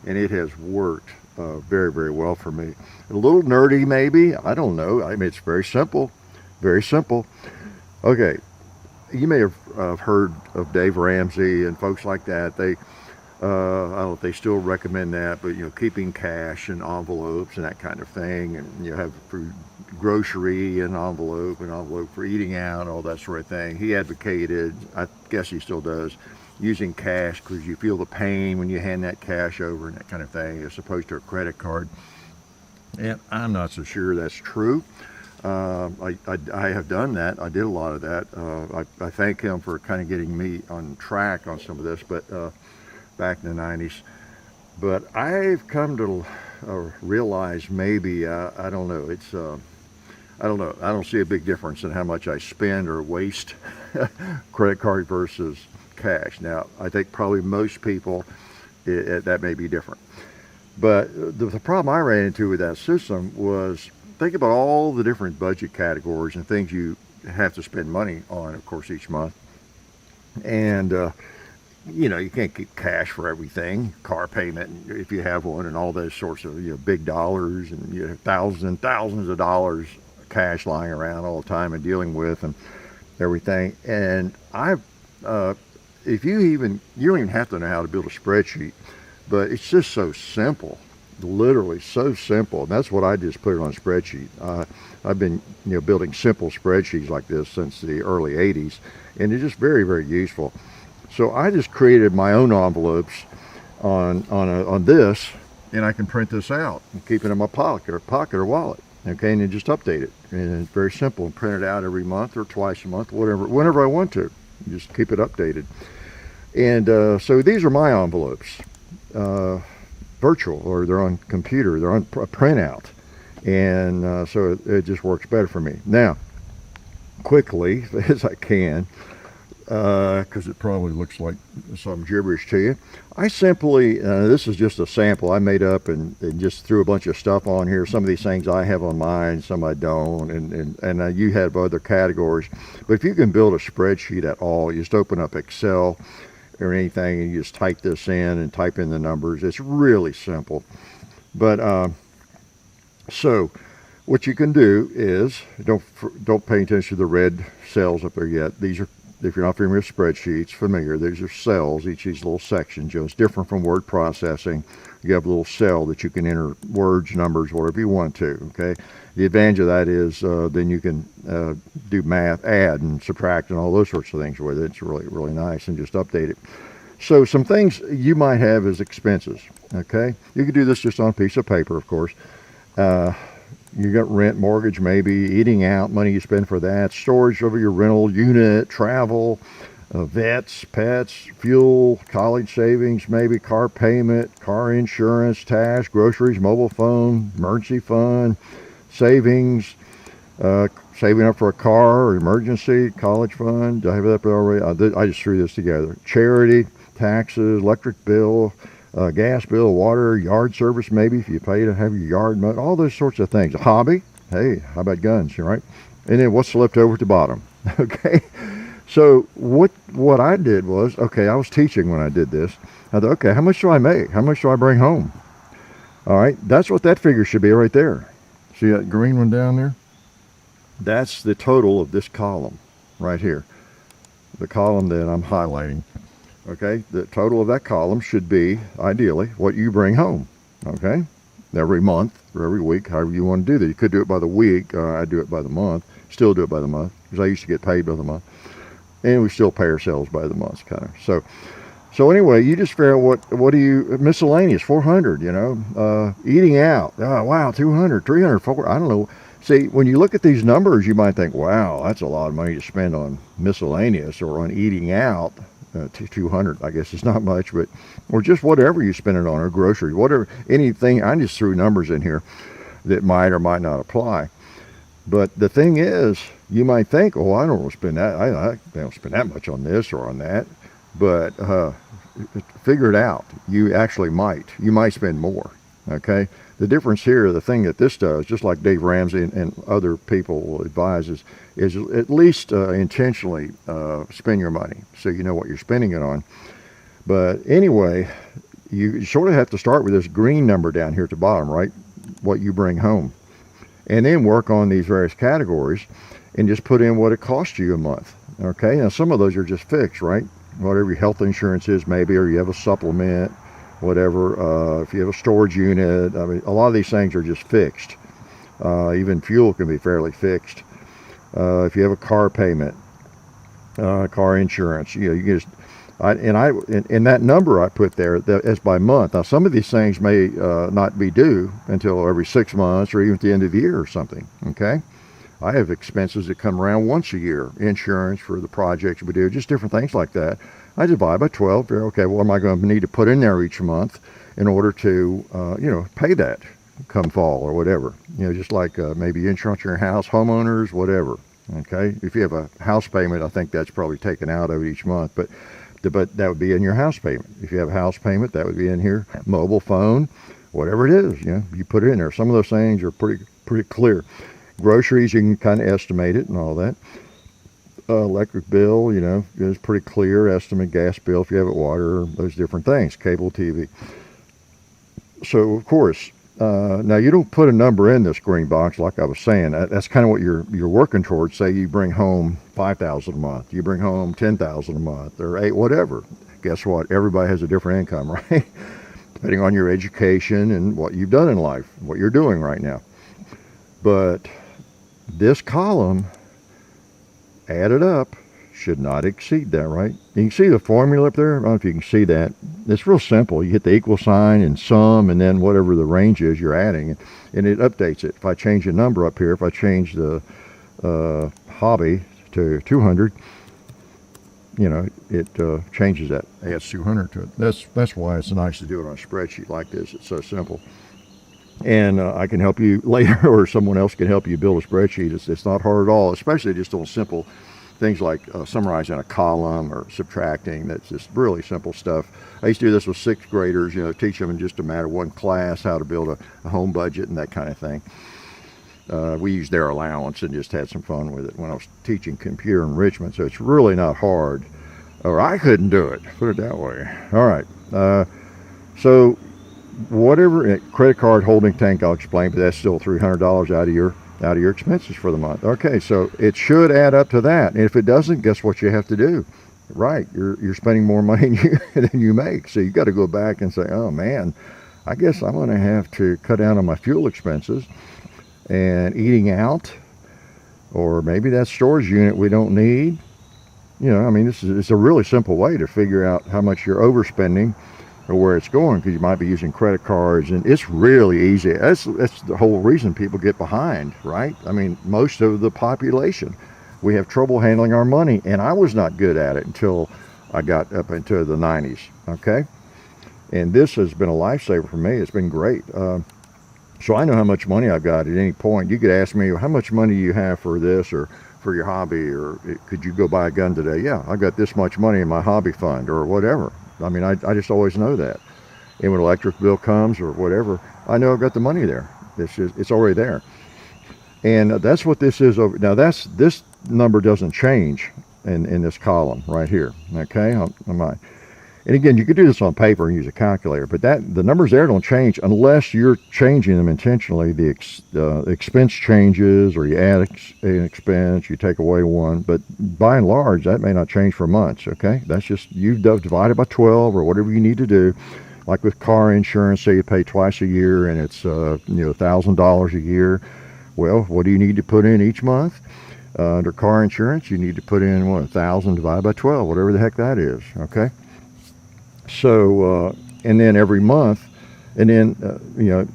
and it has worked very, very well for me. A little nerdy, maybe. I don't know. I mean, it's very simple. Very simple. Okay. You may have heard of Dave Ramsey and folks like that. They, I don't know if they still recommend that, but keeping cash in envelopes and that kind of thing, and you have for grocery and envelope for eating out, all that sort of thing. He advocated, I guess he still does, using cash, because you feel the pain when you hand that cash over and that kind of thing, as opposed to a credit card. And I'm not so sure that's true. I have done that. I did a lot of that. I thank him for kind of getting me on track on some of this, but back in the 90s. But I've come to realize, maybe, I don't know, I don't know. I don't see a big difference in how much I spend or waste credit card versus cash. Now, I think probably most people, that may be different. But the problem I ran into with that system was, think about all the different budget categories and things you have to spend money on, of course, each month. And, you can't keep cash for everything. Car payment, if you have one, and all those sorts of, big dollars, and you have thousands and thousands of dollars cash lying around all the time and dealing with and everything. And if you don't even have to know how to build a spreadsheet, but it's just so simple. Literally so simple, and that's what I just put it on a spreadsheet. I've been building simple spreadsheets like this since the early 80s, and it's just very, very useful. So I just created my own envelopes on this, and I can print this out and keep it in my pocket or wallet. Okay, and then just update it, and it's very simple, and print it out every month or twice a month, whenever I want to. Just keep it updated. And so these are my envelopes. Virtual, or they're on computer, they're on a printout, and so it just works better for me. Now, quickly as I can, because it probably looks like some gibberish to you, I simply, this is just a sample I made up and just threw a bunch of stuff on here. Some of these things I have on mine, some I don't, and you have other categories. But if you can build a spreadsheet at all, you just open up Excel or anything, and you just type this in and type in the numbers. It's really simple. But so what you can do is, don't pay attention to the red cells up there yet. These are, if you're not familiar with spreadsheets, these are cells, each of these little sections. It's different from word processing. You have a little cell that you can enter words, numbers, whatever you want to. Okay. The advantage of that is then you can do math, add and subtract and all those sorts of things with it. It's really, really nice, and just update it. So some things you might have as expenses. Okay. You could do this just on a piece of paper, of course. You got rent, mortgage, maybe eating out, money you spend for that, storage of your rental unit, travel, vets, pets, fuel, college savings, maybe car payment, car insurance, tax, groceries, mobile phone, emergency fund, savings, saving up for a car or emergency, college fund. Do I have that up already? I just threw this together. Charity, taxes, electric bill, gas bill, water, yard service, maybe if you pay to have your yard mowed, all those sorts of things. A hobby, hey, how about guns, right? And then what's left over at the bottom, okay? So what I did was, okay, I was teaching when I did this. I thought, okay, how much do I make? How much do I bring home? All right, that's what that figure should be right there. See that green one down there? That's the total of this column right here. The column that I'm highlighting. Okay, the total of that column should be, ideally, what you bring home. Okay, every month or every week, however you want to do that. You could do it by the week. I do it by the month. Still do it by the month because I used to get paid by the month, and we still pay ourselves by the month, kind of. So anyway, you just figure out what do you miscellaneous 400. You know, eating out. Oh wow, 200, 300, 400. I don't know. See, when you look at these numbers, you might think, wow, that's a lot of money to spend on miscellaneous or on eating out. 200, I guess it's not much, but or just whatever you spend it on, or groceries, whatever, anything. I just threw numbers in here that might or might not apply. But the thing is, you might think, oh, I don't want to spend that. I don't spend that much on this or on that. But figure it out. You actually might. You might spend more. Okay. The difference here, the thing that this does, just like Dave Ramsey and other people will advise, is at least intentionally spend your money so you know what you're spending it on. But anyway, you sort of have to start with this green number down here at the bottom, right? What you bring home. And then work on these various categories and just put in what it costs you a month. Okay, now some of those are just fixed, right? Whatever your health insurance is maybe, or you have a supplement, whatever, if you have a storage unit. I mean, a lot of these things are just fixed. Even fuel can be fairly fixed. If you have a car payment, car insurance, you know, you can just, and that number I put there is by month. Now, some of these things may not be due until every 6 months or even at the end of the year or something, okay? I have expenses that come around once a year, insurance for the projects we do, just different things like that. I divide by 12. Okay, what am I going to need to put in there each month in order to, you know, pay that come fall or whatever? You know, just like maybe insurance on your house, homeowners, whatever. Okay, if you have a house payment, I think that's probably taken out of each month, but that would be in your house payment. If you have a house payment, that would be in here. Mobile phone, whatever it is, you know, you put it in there. Some of those things are pretty clear. Groceries, you can kind of estimate it and all that. Electric bill, you know, is pretty clear estimate. Gas bill, if you have it, water, those different things. Cable TV. So of course, now you don't put a number in this green box like I was saying. That's kind of what you're working towards. Say you bring home $5,000 a month, you bring home $10,000 a month, or $8,000, whatever. Guess what? Everybody has a different income, right? Depending on your education and what you've done in life, what you're doing right now. But this column, added up, should not exceed that, right? You can see the formula up there. I don't know if you can see that. It's real simple. You hit the equal sign and sum, and then whatever the range is you're adding, and it updates it. If I change the number up here, if I change the hobby to 200, you know, it changes that. Adds 200 to it. That's why it's nice to do it on a spreadsheet like this. It's so simple. And I can help you later, or someone else can help you build a spreadsheet. It's not hard at all, especially just on simple things like summarizing a column or subtracting. That's just really simple stuff. I used to do this with 6th graders, you know, teach them in just a matter of one class how to build a home budget and that kind of thing. We used their allowance and just had some fun with it when I was teaching computer enrichment. So it's really not hard, or I couldn't do it, put it that way. All right. So whatever credit card holding tank, I'll explain, but that's still $300 out of your expenses for the month. Okay, so it should add up to that. And if it doesn't, guess what you have to do? Right, you're spending more money than you make. So you got to go back and say, oh man, I guess I'm going to have to cut down on my fuel expenses and eating out, or maybe that storage unit we don't need. You know, I mean, it's a really simple way to figure out how much you're overspending or where it's going, because you might be using credit cards, and it's really easy. That's the whole reason people get behind, right? I mean, most of the population, we have trouble handling our money, and I was not good at it until I got up into the 90s, okay? And this has been a lifesaver for me. It's been great. So I know how much money I've got at any point. You could ask me, how much money you have for this or for your hobby, or could you go buy a gun today? Yeah, I got this much money in my hobby fund or whatever. I mean, I just always know that. And when electric bill comes or whatever, I know I've got the money there. It's already there. And that's what this is over. Now this number doesn't change in this column right here. Okay, and again, you could do this on paper and use a calculator, but the numbers there don't change unless you're changing them intentionally. The expense changes, or you add an expense, you take away one, but by and large, that may not change for months, okay? That's just, you've divided by 12 or whatever you need to do. Like with car insurance, say you pay twice a year and it's $1,000 a year. Well, what do you need to put in each month? Under car insurance, you need to put in 1,000 divided by 12, whatever the heck that is, okay? So, and then every month, and then,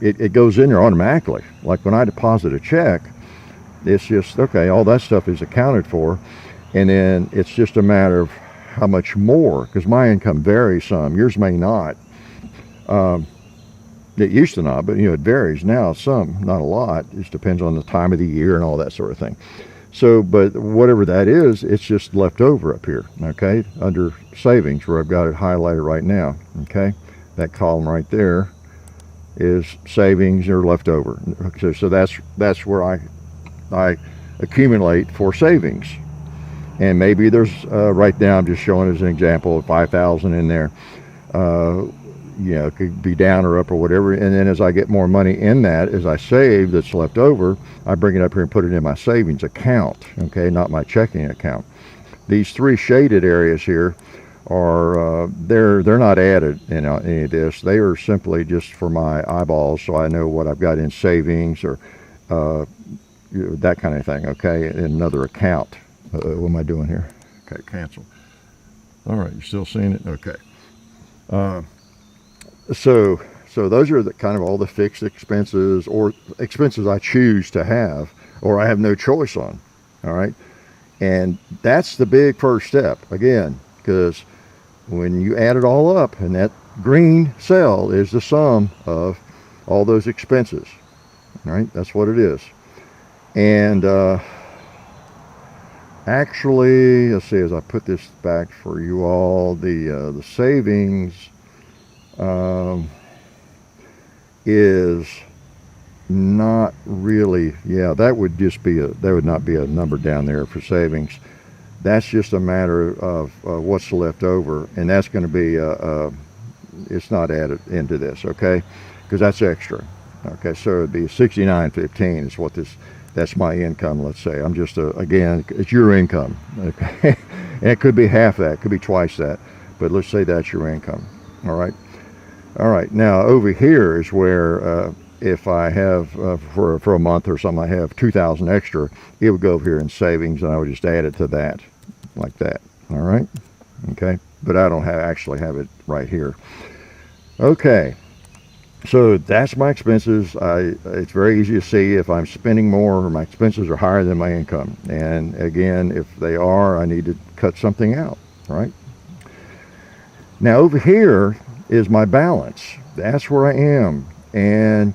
it goes in there automatically. Like when I deposit a check, it's just, okay, all that stuff is accounted for. And then it's just a matter of how much more, because my income varies some. Yours may not. It used to not, but, it varies now some, not a lot. It just depends on the time of the year and all that sort of thing. So, but whatever that is, it's just left over up here, okay, under savings, where I've got it highlighted right now, okay? That column right there is savings or leftover. So that's where I accumulate for savings. And maybe there's, right now I'm just showing as an example, 5,000 in there. It could be down or up or whatever. And then as I get more money in that, as I save that's left over, I bring it up here and put it in my savings account, okay, not my checking account. These three shaded areas here are, they're not added in any of this. They are simply just for my eyeballs, so I know what I've got in savings or that kind of thing, okay, in another account. What am I doing here? Okay, cancel. All right, you still seeing it? Okay. So those are the kind of all the fixed expenses, or expenses I choose to have, or I have no choice on. All right. And that's the big first step, again, because when you add it all up, and that green cell is the sum of all those expenses. All right. That's what it is. And actually, let's see, as I put this back for you all, the savings is not really, that would not be a number down there for savings. That's just a matter of what's left over, and that's going to be it's not added into this, okay, because that's extra. Okay, so it'd be 69.15 is what that's my income. Let's say I'm just again, it's your income, okay, and it could be half that, it could be twice that, but let's say that's your income. All right, now over here is where if I have for a month or something, I have 2,000 extra, it would go over here in savings, and I would just add it to that, like that. All right, okay, but I don't actually have it right here. Okay, so that's my expenses. It's very easy to see if I'm spending more or my expenses are higher than my income, and again, if they are, I need to cut something out. Right now, over here is my balance. That's where I am. And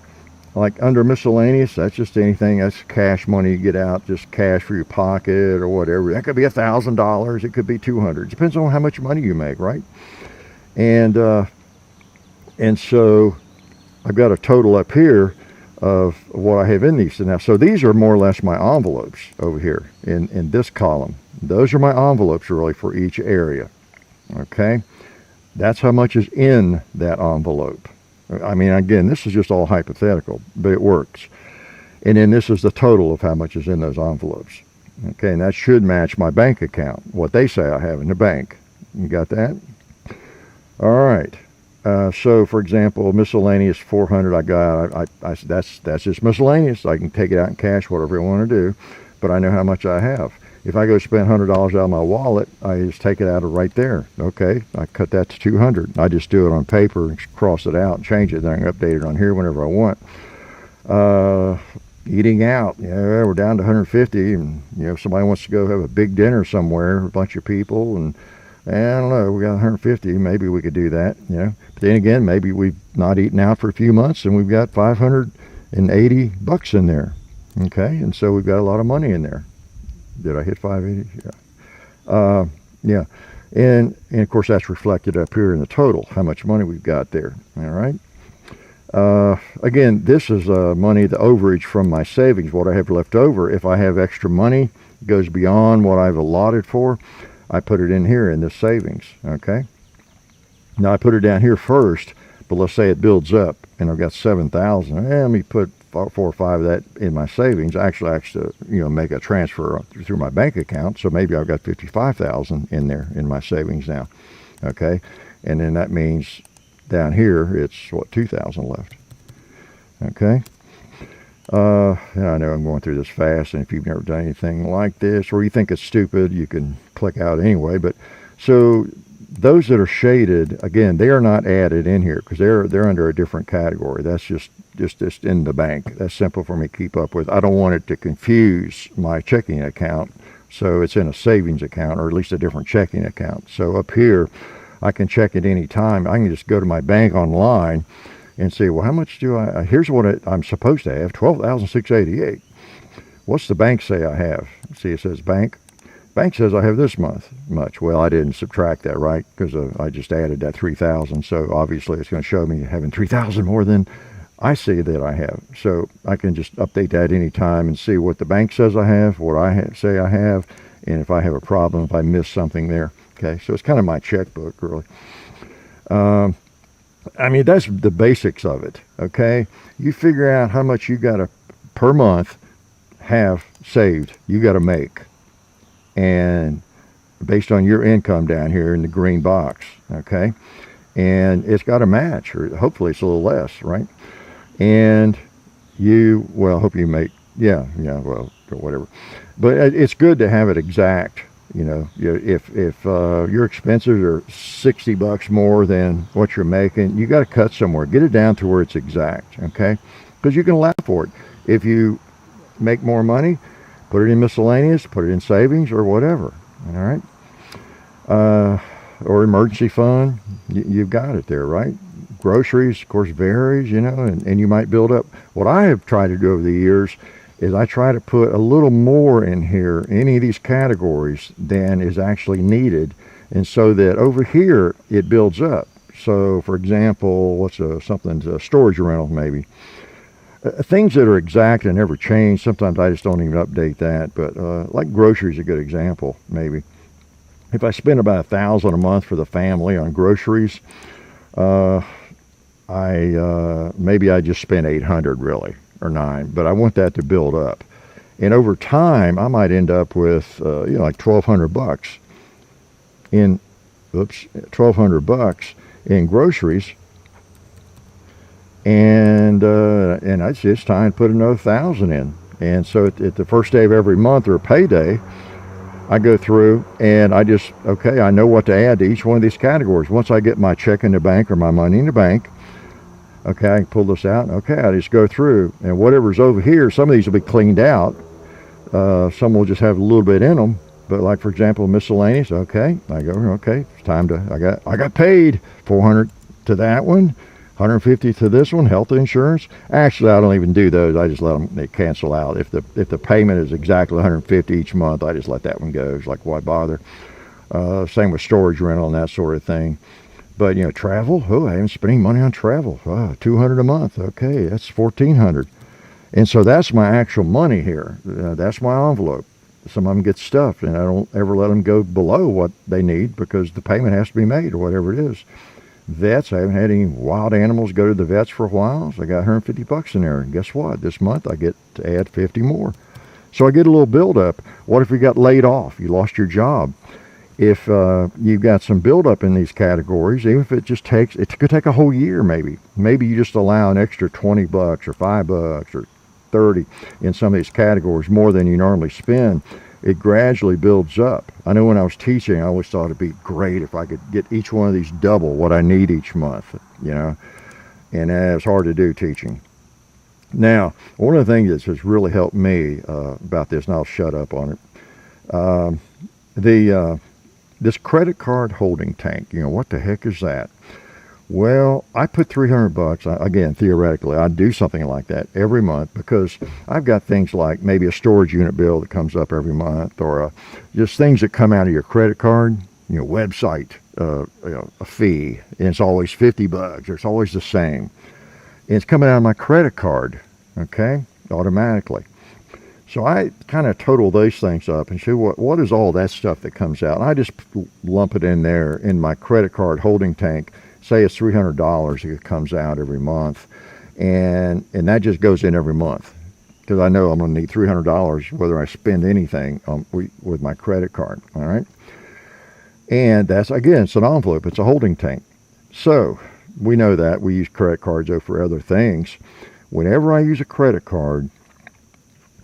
like under miscellaneous, that's just anything. That's cash money you get out, just cash for your pocket or whatever. That could be $1,000. It could be 200. Depends on how much money you make, right? And so I've got a total up here of what I have in these now. So these are more or less my envelopes over here in this column. Those are my envelopes really for each area. Okay. That's how much is in that envelope. I mean, again, this is just all hypothetical, but it works. And then this is the total of how much is in those envelopes. Okay, and that should match my bank account, what they say I have in the bank. You got that? All right. So, for example, miscellaneous 400 I got. That's just miscellaneous. I can take it out in cash, whatever I want to do, but I know how much I have. If I go spend $100 out of my wallet, I just take it out of right there. Okay, I cut that to 200. I just do it on paper and cross it out and change it. Then I can update it on here whenever I want. Eating out, yeah, we're down to 150, and if somebody wants to go have a big dinner somewhere, a bunch of people, and I don't know, we got 150, maybe we could do that, But then again, maybe we've not eaten out for a few months, and we've got $580 in there, okay, and so we've got a lot of money in there. Did I hit 580? Yeah. Yeah, and of course that's reflected up here in the total, how much money we've got there, all right? Again, this is money, the overage from my savings, what I have left over. If I have extra money, goes beyond what I've allotted for, I put it in here in this savings, okay? Now I put it down here first, but let's say it builds up and I've got 7,000. Let me put 4 or 5 of that in my savings. Actually, make a transfer through my bank account. So maybe I've got 55,000 in there in my savings now, okay? And then that means down here, it's 2,000 left. Okay. I know I'm going through this fast, and if you've never done anything like this, or you think it's stupid, you can click out anyway. But so those that are shaded, again, they are not added in here because they're under a different category. That's just in the bank. That's simple for me to keep up with. I don't want it to confuse my checking account, so it's in a savings account, or at least a different checking account. So up here, I can check at any time. I can just go to my bank online and see, well, how much do here's what I'm supposed to have, $12,688. What's the bank say I have? See, it says bank. Bank says I have this much. Well, I didn't subtract that, right? Because I just added that 3,000. So obviously it's going to show me having 3,000 more than I see that I have. So I can just update that any time and see what the bank says I have, what I say I have, and if I have a problem, if I miss something there. Okay, so it's kind of my checkbook, really. I mean, that's the basics of it, okay? You figure out how much you got to, per month, have saved, you got to make. And based on your income down here in the green box, okay? And it's got to match, or hopefully it's a little less, right? And hope you make, well, whatever. But it's good to have it exact. If your expenses are $60 more than what you're making, you got to cut somewhere. Get it down to where it's exact, okay? Because you can allow for it. If you make more money, put it in miscellaneous, put it in savings, or whatever. All right, or emergency fund. You've got it there, right? Groceries, of course, varies, and you might build up. What I have tried to do over the years is I try to put a little more in here, any of these categories, than is actually needed, and so that over here it builds up. So, for example, what's a storage rental maybe? Things that are exact and never change. Sometimes I just don't even update that. But like groceries, is a good example. Maybe if I spend about $1,000 a month for the family on groceries, maybe I just spend $800 really. Or $900, but I want that to build up, and over time I might end up with like $1,200 in $1,200 in groceries, and it's time to put another 1,000 in. And so at the first day of every month, or payday, I go through and I know what to add to each one of these categories. Once I get my check in the bank or my money in the bank, okay, I can pull this out. Okay, I just go through, and whatever's over here, some of these will be cleaned out. Some will just have a little bit in them. But like, for example, miscellaneous. Okay, I go. Okay, it's time to. I got paid $400 to that one, $150 to this one. Health insurance. Actually, I don't even do those. I just let they cancel out. If the payment is exactly $150 each month, I just let that one go. It's like, why bother? Same with storage rental and that sort of thing. But travel. Oh, I am spending money on travel. $200 a month. Okay, that's $1,400, and so that's my actual money here. That's my envelope. Some of them get stuffed, and I don't ever let them go below what they need because the payment has to be made or whatever it is. Vets. I haven't had any wild animals go to the vets for a while, so I got $150 in there. And guess what? This month I get to add 50 more, so I get a little buildup. What if you got laid off? You lost your job. If you've got some buildup in these categories, even if it could take a whole year maybe. Maybe you just allow an extra $20 or $5 or $30 in some of these categories, more than you normally spend. it gradually builds up. I know when I was teaching, I always thought it'd be great if I could get each one of these double what I need each month, and it's hard to do teaching. Now, one of the things that has really helped me about this, and I'll shut up on it, this credit card holding tank, what the heck is that? Well, I put $300, again, theoretically, I'd do something like that every month because I've got things like maybe a storage unit bill that comes up every month, or just things that come out of your credit card, website, a fee, and it's always $50, or it's always the same. And it's coming out of my credit card, okay, automatically. So I kind of total those things up and see what is all that stuff that comes out. And I just lump it in there in my credit card holding tank. Say it's $300 that comes out every month, and that just goes in every month because I know I'm going to need $300 whether I spend anything with my credit card. All right, and that's, again, it's an envelope. It's a holding tank. So we know that we use credit cards for other things. Whenever I use a credit card,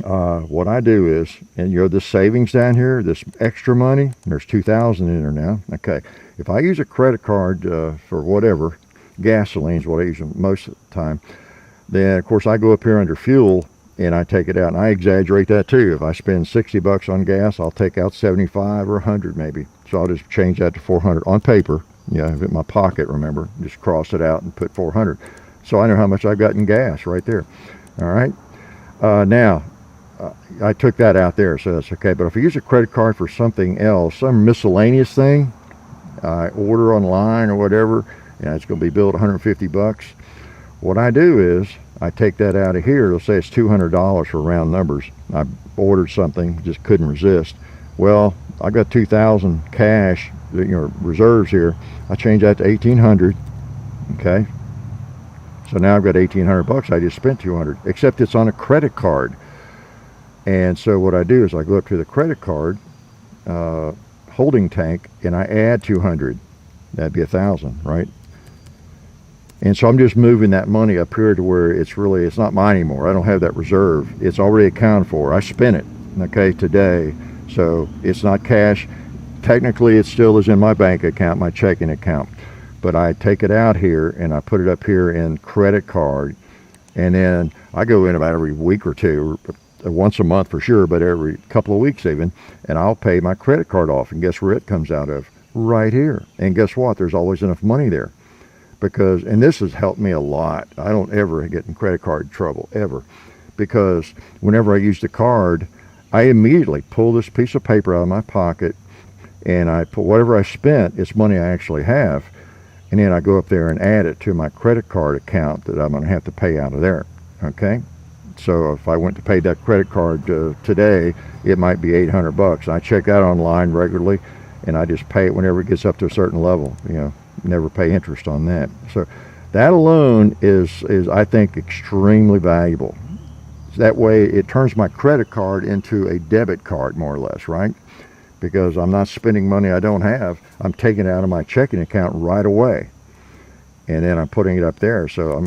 what I do is, and this savings down here, this extra money, there's $2,000 in there now. Okay, if I use a credit card for whatever, gasoline is what I use most of the time, then of course I go up here under fuel and I take it out, and I exaggerate that too. If I spend $60 on gas, I'll take out 75 or 100 maybe. So I'll just change that to 400 on paper. I have it in my pocket, remember, just cross it out and put 400. So I know how much I've got in gas right there. All right, now, I took that out there, so that's okay. But if I use a credit card for something else, some miscellaneous thing, I order online or whatever, and it's going to be billed $150. What I do is I take that out of here. Let's say it's $200 for round numbers. I ordered something, just couldn't resist. Well, I got $2,000 cash, reserves here. I change that to $1,800. Okay. So now I've got $1,800. I just spent $200, except it's on a credit card. And so what I do is I go up to the credit card holding tank and I add 200. That'd be 1,000, right? And so I'm just moving that money up here to where it's not mine anymore. I don't have that reserve. It's already accounted for. I spent it, okay, today. So it's not cash. Technically, it still is in my bank account, my checking account. But I take it out here and I put it up here in credit card. And then I go in about every week or two, once a month for sure, but every couple of weeks even, and I'll pay my credit card off. And guess where it comes out of? Right here. And guess what? There's always enough money there. And this has helped me a lot. I don't ever get in credit card trouble, ever. Because whenever I use the card, I immediately pull this piece of paper out of my pocket and I put whatever I spent, it's money I actually have. And then I go up there and add it to my credit card account that I'm going to have to pay out of there. Okay? So if I went to pay that credit card today, it might be $800. I check that online regularly, and I just pay it whenever it gets up to a certain level. Never pay interest on that. So that alone is I think extremely valuable. That way, it turns my credit card into a debit card, more or less, right? Because I'm not spending money I don't have. I'm taking it out of my checking account right away, and then I'm putting it up there. So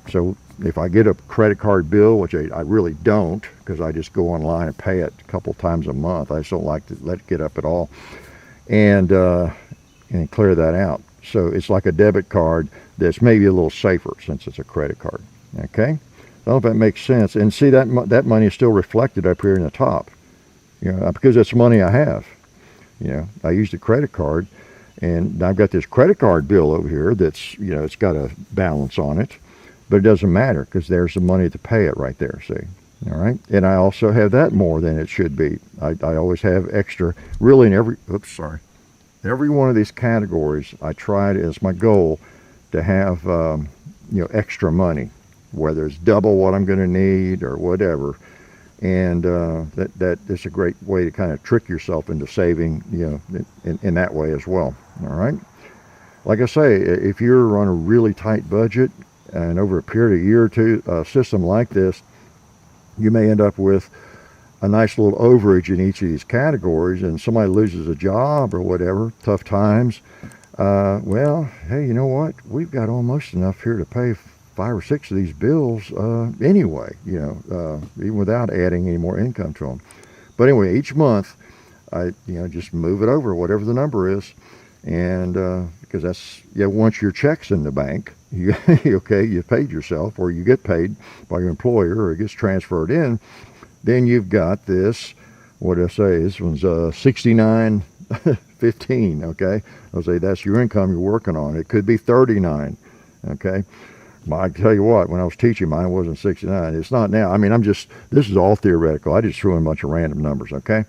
so if I get a credit card bill, which I really don't, because I just go online and pay it a couple times a month. I just don't like to let it get up at all, and clear that out. So it's like a debit card that's maybe a little safer since it's a credit card. Okay, I don't know if that makes sense. And see, that money is still reflected up here in the top, because it's money I have. I used a credit card, and I've got this credit card bill over here that's it's got a balance on it. But it doesn't matter because there's the money to pay it right there, see? All right? And I also have that more than it should be. I always have extra, really in every one of these categories, I tried as my goal to have, extra money, whether it's double what I'm going to need or whatever. And that is a great way to kind of trick yourself into saving, in that way as well. All right? Like I say, if you're on a really tight budget, and over a period of a year or two, a system like this, you may end up with a nice little overage in each of these categories, and somebody loses a job or whatever, tough times. Well, hey, you know what? We've got almost enough here to pay 5 or 6 of these bills anyway, even without adding any more income to them. But anyway, each month, I just move it over, whatever the number is, and because that's once your check's in the bank, you you paid yourself, or you get paid by your employer, or it gets transferred in. Then you've got this. What did I say? This one's 69.15. Okay, I'll say that's your income you're working on. It could be 39. Okay. Well, I tell you what, when I was teaching, mine wasn't 69. It's not now. I mean, this is all theoretical. I just threw in a bunch of random numbers, okay?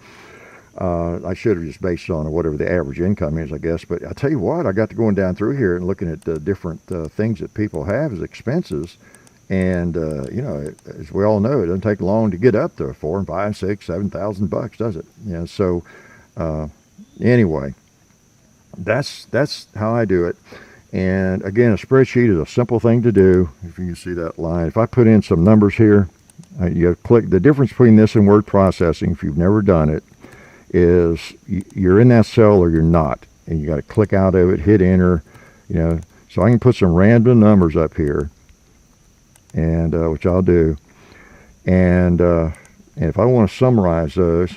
I should have just based on whatever the average income is, I guess. But I tell you what, I got to going down through here and looking at the different things that people have as expenses. And, as we all know, it doesn't take long to get up to $4,000 and $5,000, $6,000, $7,000, does it? So anyway, that's how I do it. And again, a spreadsheet is a simple thing to do. If you can see that line, if I put in some numbers here, you click. The difference between this and word processing, if you've never done it, is you're in that cell or you're not, and you got to click out of it, hit enter. So I can put some random numbers up here, and which I'll do. And if I want to summarize those,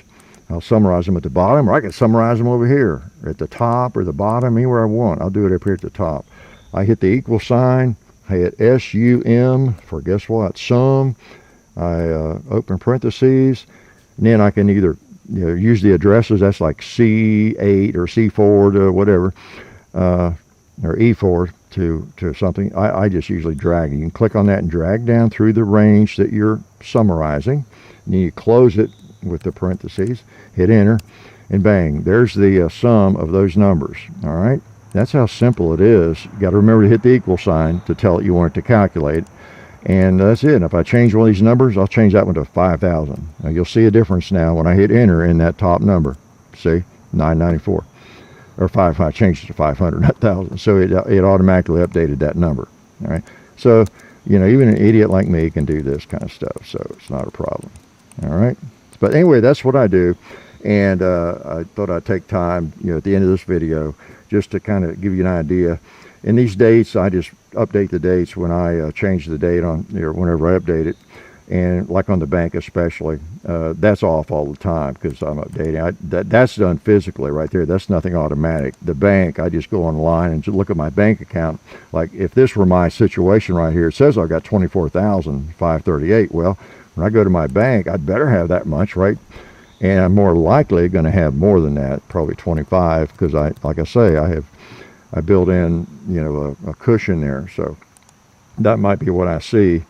I'll summarize them at the bottom, or I can summarize them over here at the top or the bottom, anywhere I want. I'll do it up here at the top. I hit the equal sign. I hit SUM for guess what? Sum. I open parentheses, and then I can either use the addresses. That's like C8 or C4 to whatever, or E4 to something. I just usually drag. You can click on that and drag down through the range that you're summarizing. And then you close it with the parentheses, hit enter, and bang, there's the sum of those numbers. All right, that's how simple it is. You got to remember to hit the equal sign to tell it you want it to calculate, and that's it. And if I change one of these numbers, I'll change that one to 5,000. Now you'll see a difference now when I hit enter in that top number. See, 994 or 5. I changed it to 500, not 1,000. So it automatically updated that number. All right, so even an idiot like me can do this kind of stuff, so it's not a problem. All right. But anyway, that's what I do, and I thought I'd take time, at the end of this video, just to kind of give you an idea. And these dates, I just update the dates when I change the date on, whenever I update it, and like on the bank especially, that's off all the time because I'm updating. That's done physically right there. That's nothing automatic. The bank, I just go online and just look at my bank account. Like if this were my situation right here, it says I've got $24,538. Well, when I go to my bank, I'd better have that much, right? And I'm more likely going to have more than that, probably 25, because like I say, I built in, a cushion there. So that might be what I see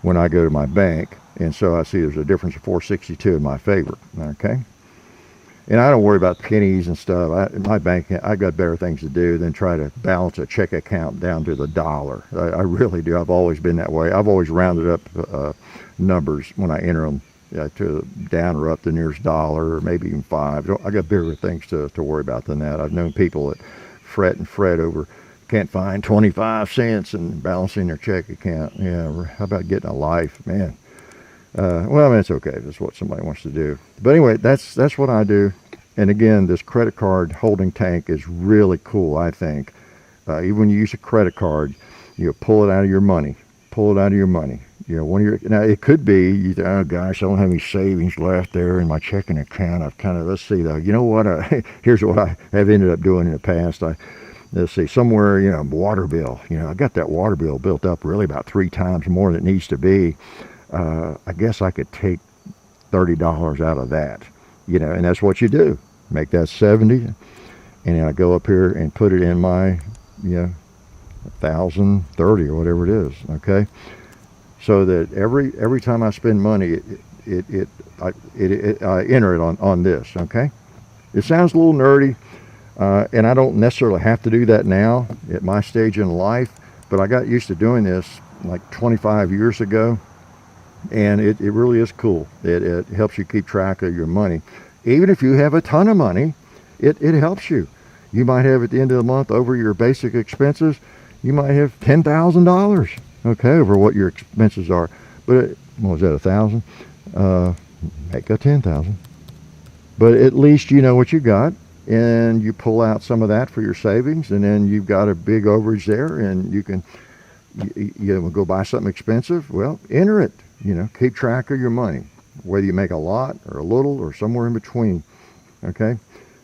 when I go to my bank. And so I see there's a difference of 462 in my favor. Okay. And I don't worry about pennies and stuff. My bank, I got better things to do than try to balance a check account down to the dollar. I really do. I've always been that way. I've always rounded up numbers when I enter them to down or up the nearest dollar, or maybe even 5. I got bigger things to worry about than that. I've known people that fret over can't find 25 cents and balancing their check account. Yeah, how about getting a life, man? Well, it's okay. That's what somebody wants to do. But anyway, that's what I do. And again, this credit card holding tank is really cool, I think. Even when you use a credit card, pull it out of your money. Pull it out of your money. Now it could be, you think, oh gosh, I don't have any savings left there in my checking account. Let's see though. You know what? Here's what I have ended up doing in the past. Let's see, somewhere, water bill. I got that water bill built up really about 3 times more than it needs to be. I guess I could take $30 out of that, and that's what you do. Make that 70, and then I go up here and put it in my, 1,030 or whatever it is. Okay, so that every time I spend money, I enter it on this. Okay, it sounds a little nerdy, and I don't necessarily have to do that now at my stage in life, but I got used to doing this like 25 years ago. And it really is cool. It helps you keep track of your money. Even if you have a ton of money, it helps you. You might have at the end of the month over your basic expenses, you might have $10,000, okay, over what your expenses are. But what was that, 1,000? Make a 10,000. But at least you know what you got, and you pull out some of that for your savings, and then you've got a big overage there, and you can go buy something expensive. Well, enter it. Keep track of your money. whether you make a lot or a little or somewhere in between. Okay,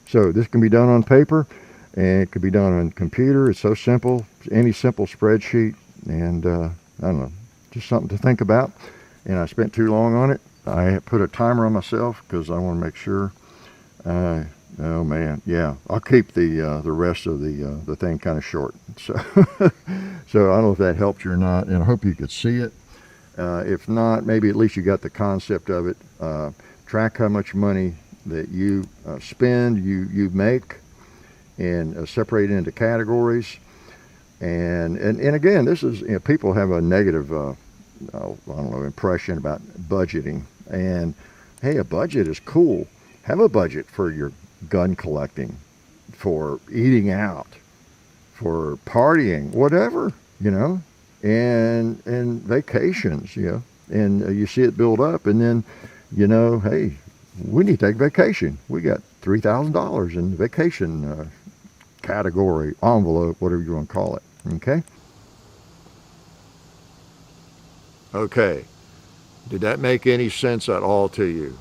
so this can be done on paper, and it could be done on computer. It's so simple, any simple spreadsheet, and I don't know, just something to think about. And I spent too long on it. I put a timer on myself because I want to make sure. Oh man, yeah, I'll keep the rest of the thing kind of short. So so I don't know if that helped you or not, and I hope you could see it. If not, maybe at least you got the concept of it. Track how much money that you spend, you make, and separate it into categories. And again, this is, people have a negative I don't know, impression about budgeting. And hey, a budget is cool. Have a budget for your gun collecting, for eating out, for partying, whatever, and vacations, and you see it build up, and then, hey, we need to take vacation. We got $3,000 in the vacation category, envelope, whatever you want to call it. Okay? Okay. Did that make any sense at all to you?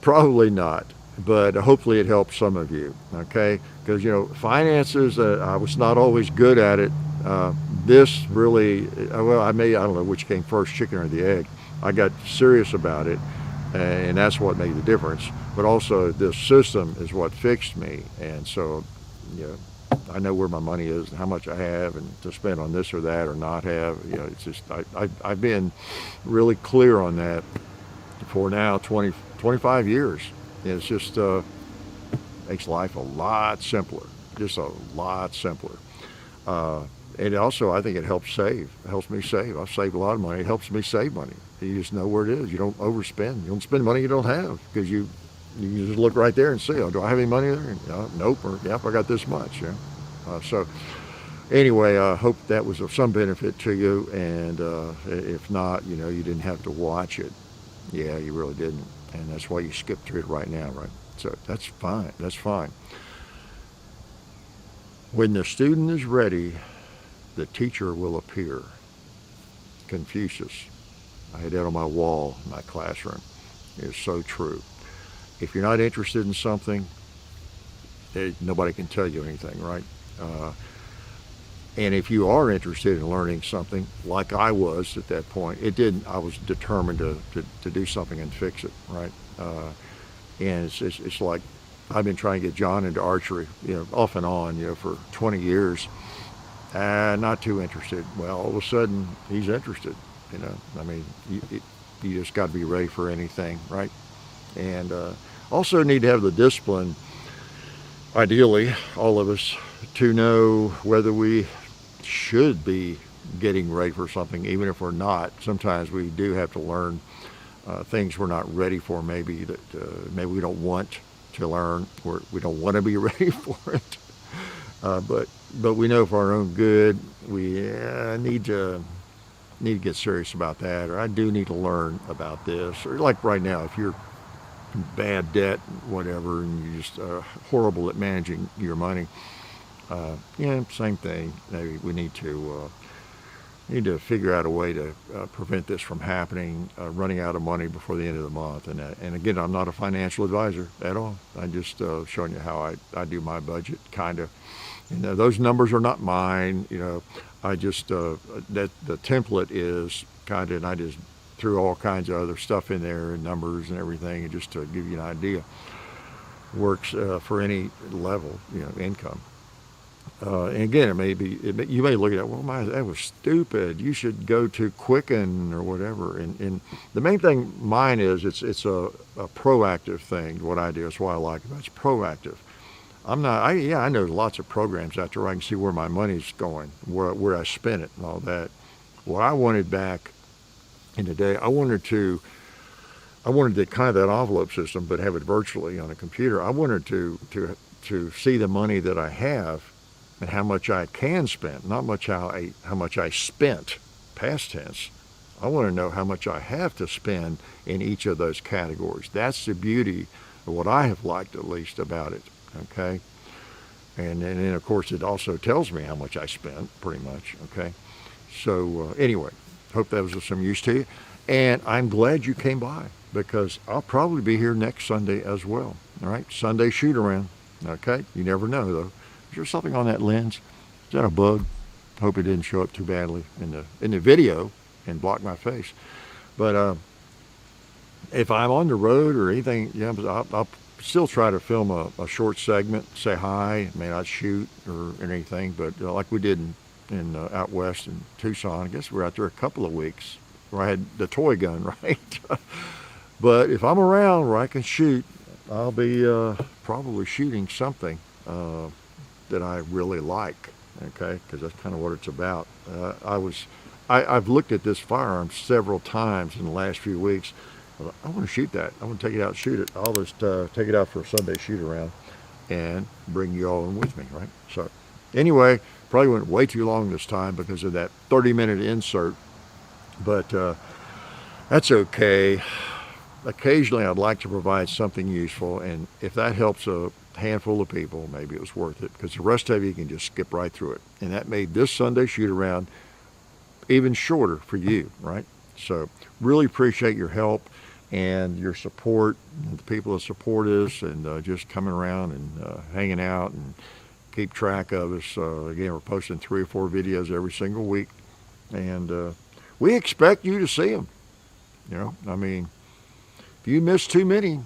Probably not, but hopefully it helps some of you, okay? Because, finances, I was not always good at it. This really, well, I don't know which came first, chicken or the egg. I got serious about it, and that's what made the difference. But also, this system is what fixed me, and so, I know where my money is and how much I have and to spend on this or that or not have. It's just, I've been really clear on that for now 25 years. It's just makes life a lot simpler, just a lot simpler. And also, I think it helps me save. I've saved a lot of money. It helps me save money. You just know where it is. You don't overspend. You don't spend money you don't have, because you just look right there and see, oh, do I have any money there? Nope. Or, yep, I got this much. So anyway, I hope that was of some benefit to you. And if not, you didn't have to watch it. Yeah, you really didn't. And that's why you skipped through it right now, right? So that's fine. That's fine. When the student is ready, the teacher will appear. Confucius. I had that on my wall in my classroom. It's so true. If you're not interested in something, nobody can tell you anything, right? And if you are interested in learning something, like I was at that point, I was determined to do something and fix it, right? And it's like, I've been trying to get John into archery, off and on, for 20 years. Not too interested. Well, all of a sudden, he's interested, I mean, you just got to be ready for anything, right? And also need to have the discipline, ideally, all of us, to know whether we should be getting ready for something, even if we're not. Sometimes we do have to learn things we're not ready for, maybe that maybe we don't want to learn, or we don't want to be ready for it. But we know for our own good, we need to get serious about that, or I do need to learn about this, or like right now, if you're in bad debt, whatever, and you're just horrible at managing your money. Same thing. Maybe we need to figure out a way to prevent this from happening, running out of money before the end of the month. And again, I'm not a financial advisor at all. I'm just showing you how I do my budget, kind of. Those numbers are not mine. I just that the template is kind of, and I just threw all kinds of other stuff in there and numbers and everything, and just to give you an idea. Works for any level, income. And again, you may look at it, well, that was stupid. You should go to Quicken or whatever. And the main thing mine is it's a proactive thing. What I do, that's why I like it. It's proactive. I know lots of programs out there where I can see where my money's going, where I spent it and all that. What I wanted back in the day, I wanted the kind of that envelope system, but have it virtually on a computer. I wanted to see the money that I have and how much I can spend, not how much I spent, past tense. I want to know how much I have to spend in each of those categories. That's the beauty of what I have liked, at least, about it, okay? And then, of course, it also tells me how much I spent, pretty much, okay? So anyway, hope that was of some use to you. And I'm glad you came by because I'll probably be here next Sunday as well. All right, Sunday shoot around. Okay, you never know though. Is there something on that lens? Is that a bug? Hope it didn't show up too badly in the video and block my face. But if I'm on the road or anything, yeah, I'll still try to film a short segment, say hi, may not shoot or anything, but like we did in out west in Tucson, I guess we were out there a couple of weeks where I had the toy gun, right? But if I'm around where I can shoot, I'll be probably shooting something that I really like, okay? Because that's kind of what it's about. I've looked at this firearm several times in the last few weeks. I want to shoot that. I want to take it out and shoot it. I'll just take it out for a Sunday shoot around and bring you all in with me, right? So anyway, probably went way too long this time because of that 30-minute insert, but that's okay. Occasionally I'd like to provide something useful, and if that helps a handful of people, maybe it was worth it, because the rest of you can just skip right through it. And that made this Sunday shoot around even shorter for you, right? So really appreciate your help and your support, and the people that support us, and just coming around and hanging out and keep track of us. Again, we're posting 3 or 4 videos every single week, and we expect you to see them. You know, I mean, if you miss too many,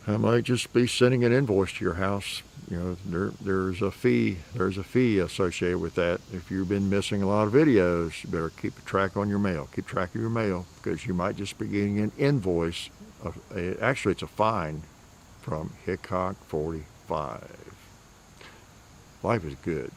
I might just be sending an invoice to your house. You know, there's a fee associated with that. If you've been missing a lot of videos, you better keep a track on your mail. Keep track of your mail, because you might just be getting an invoice. Actually, it's a fine from Hickok 45. Life is good.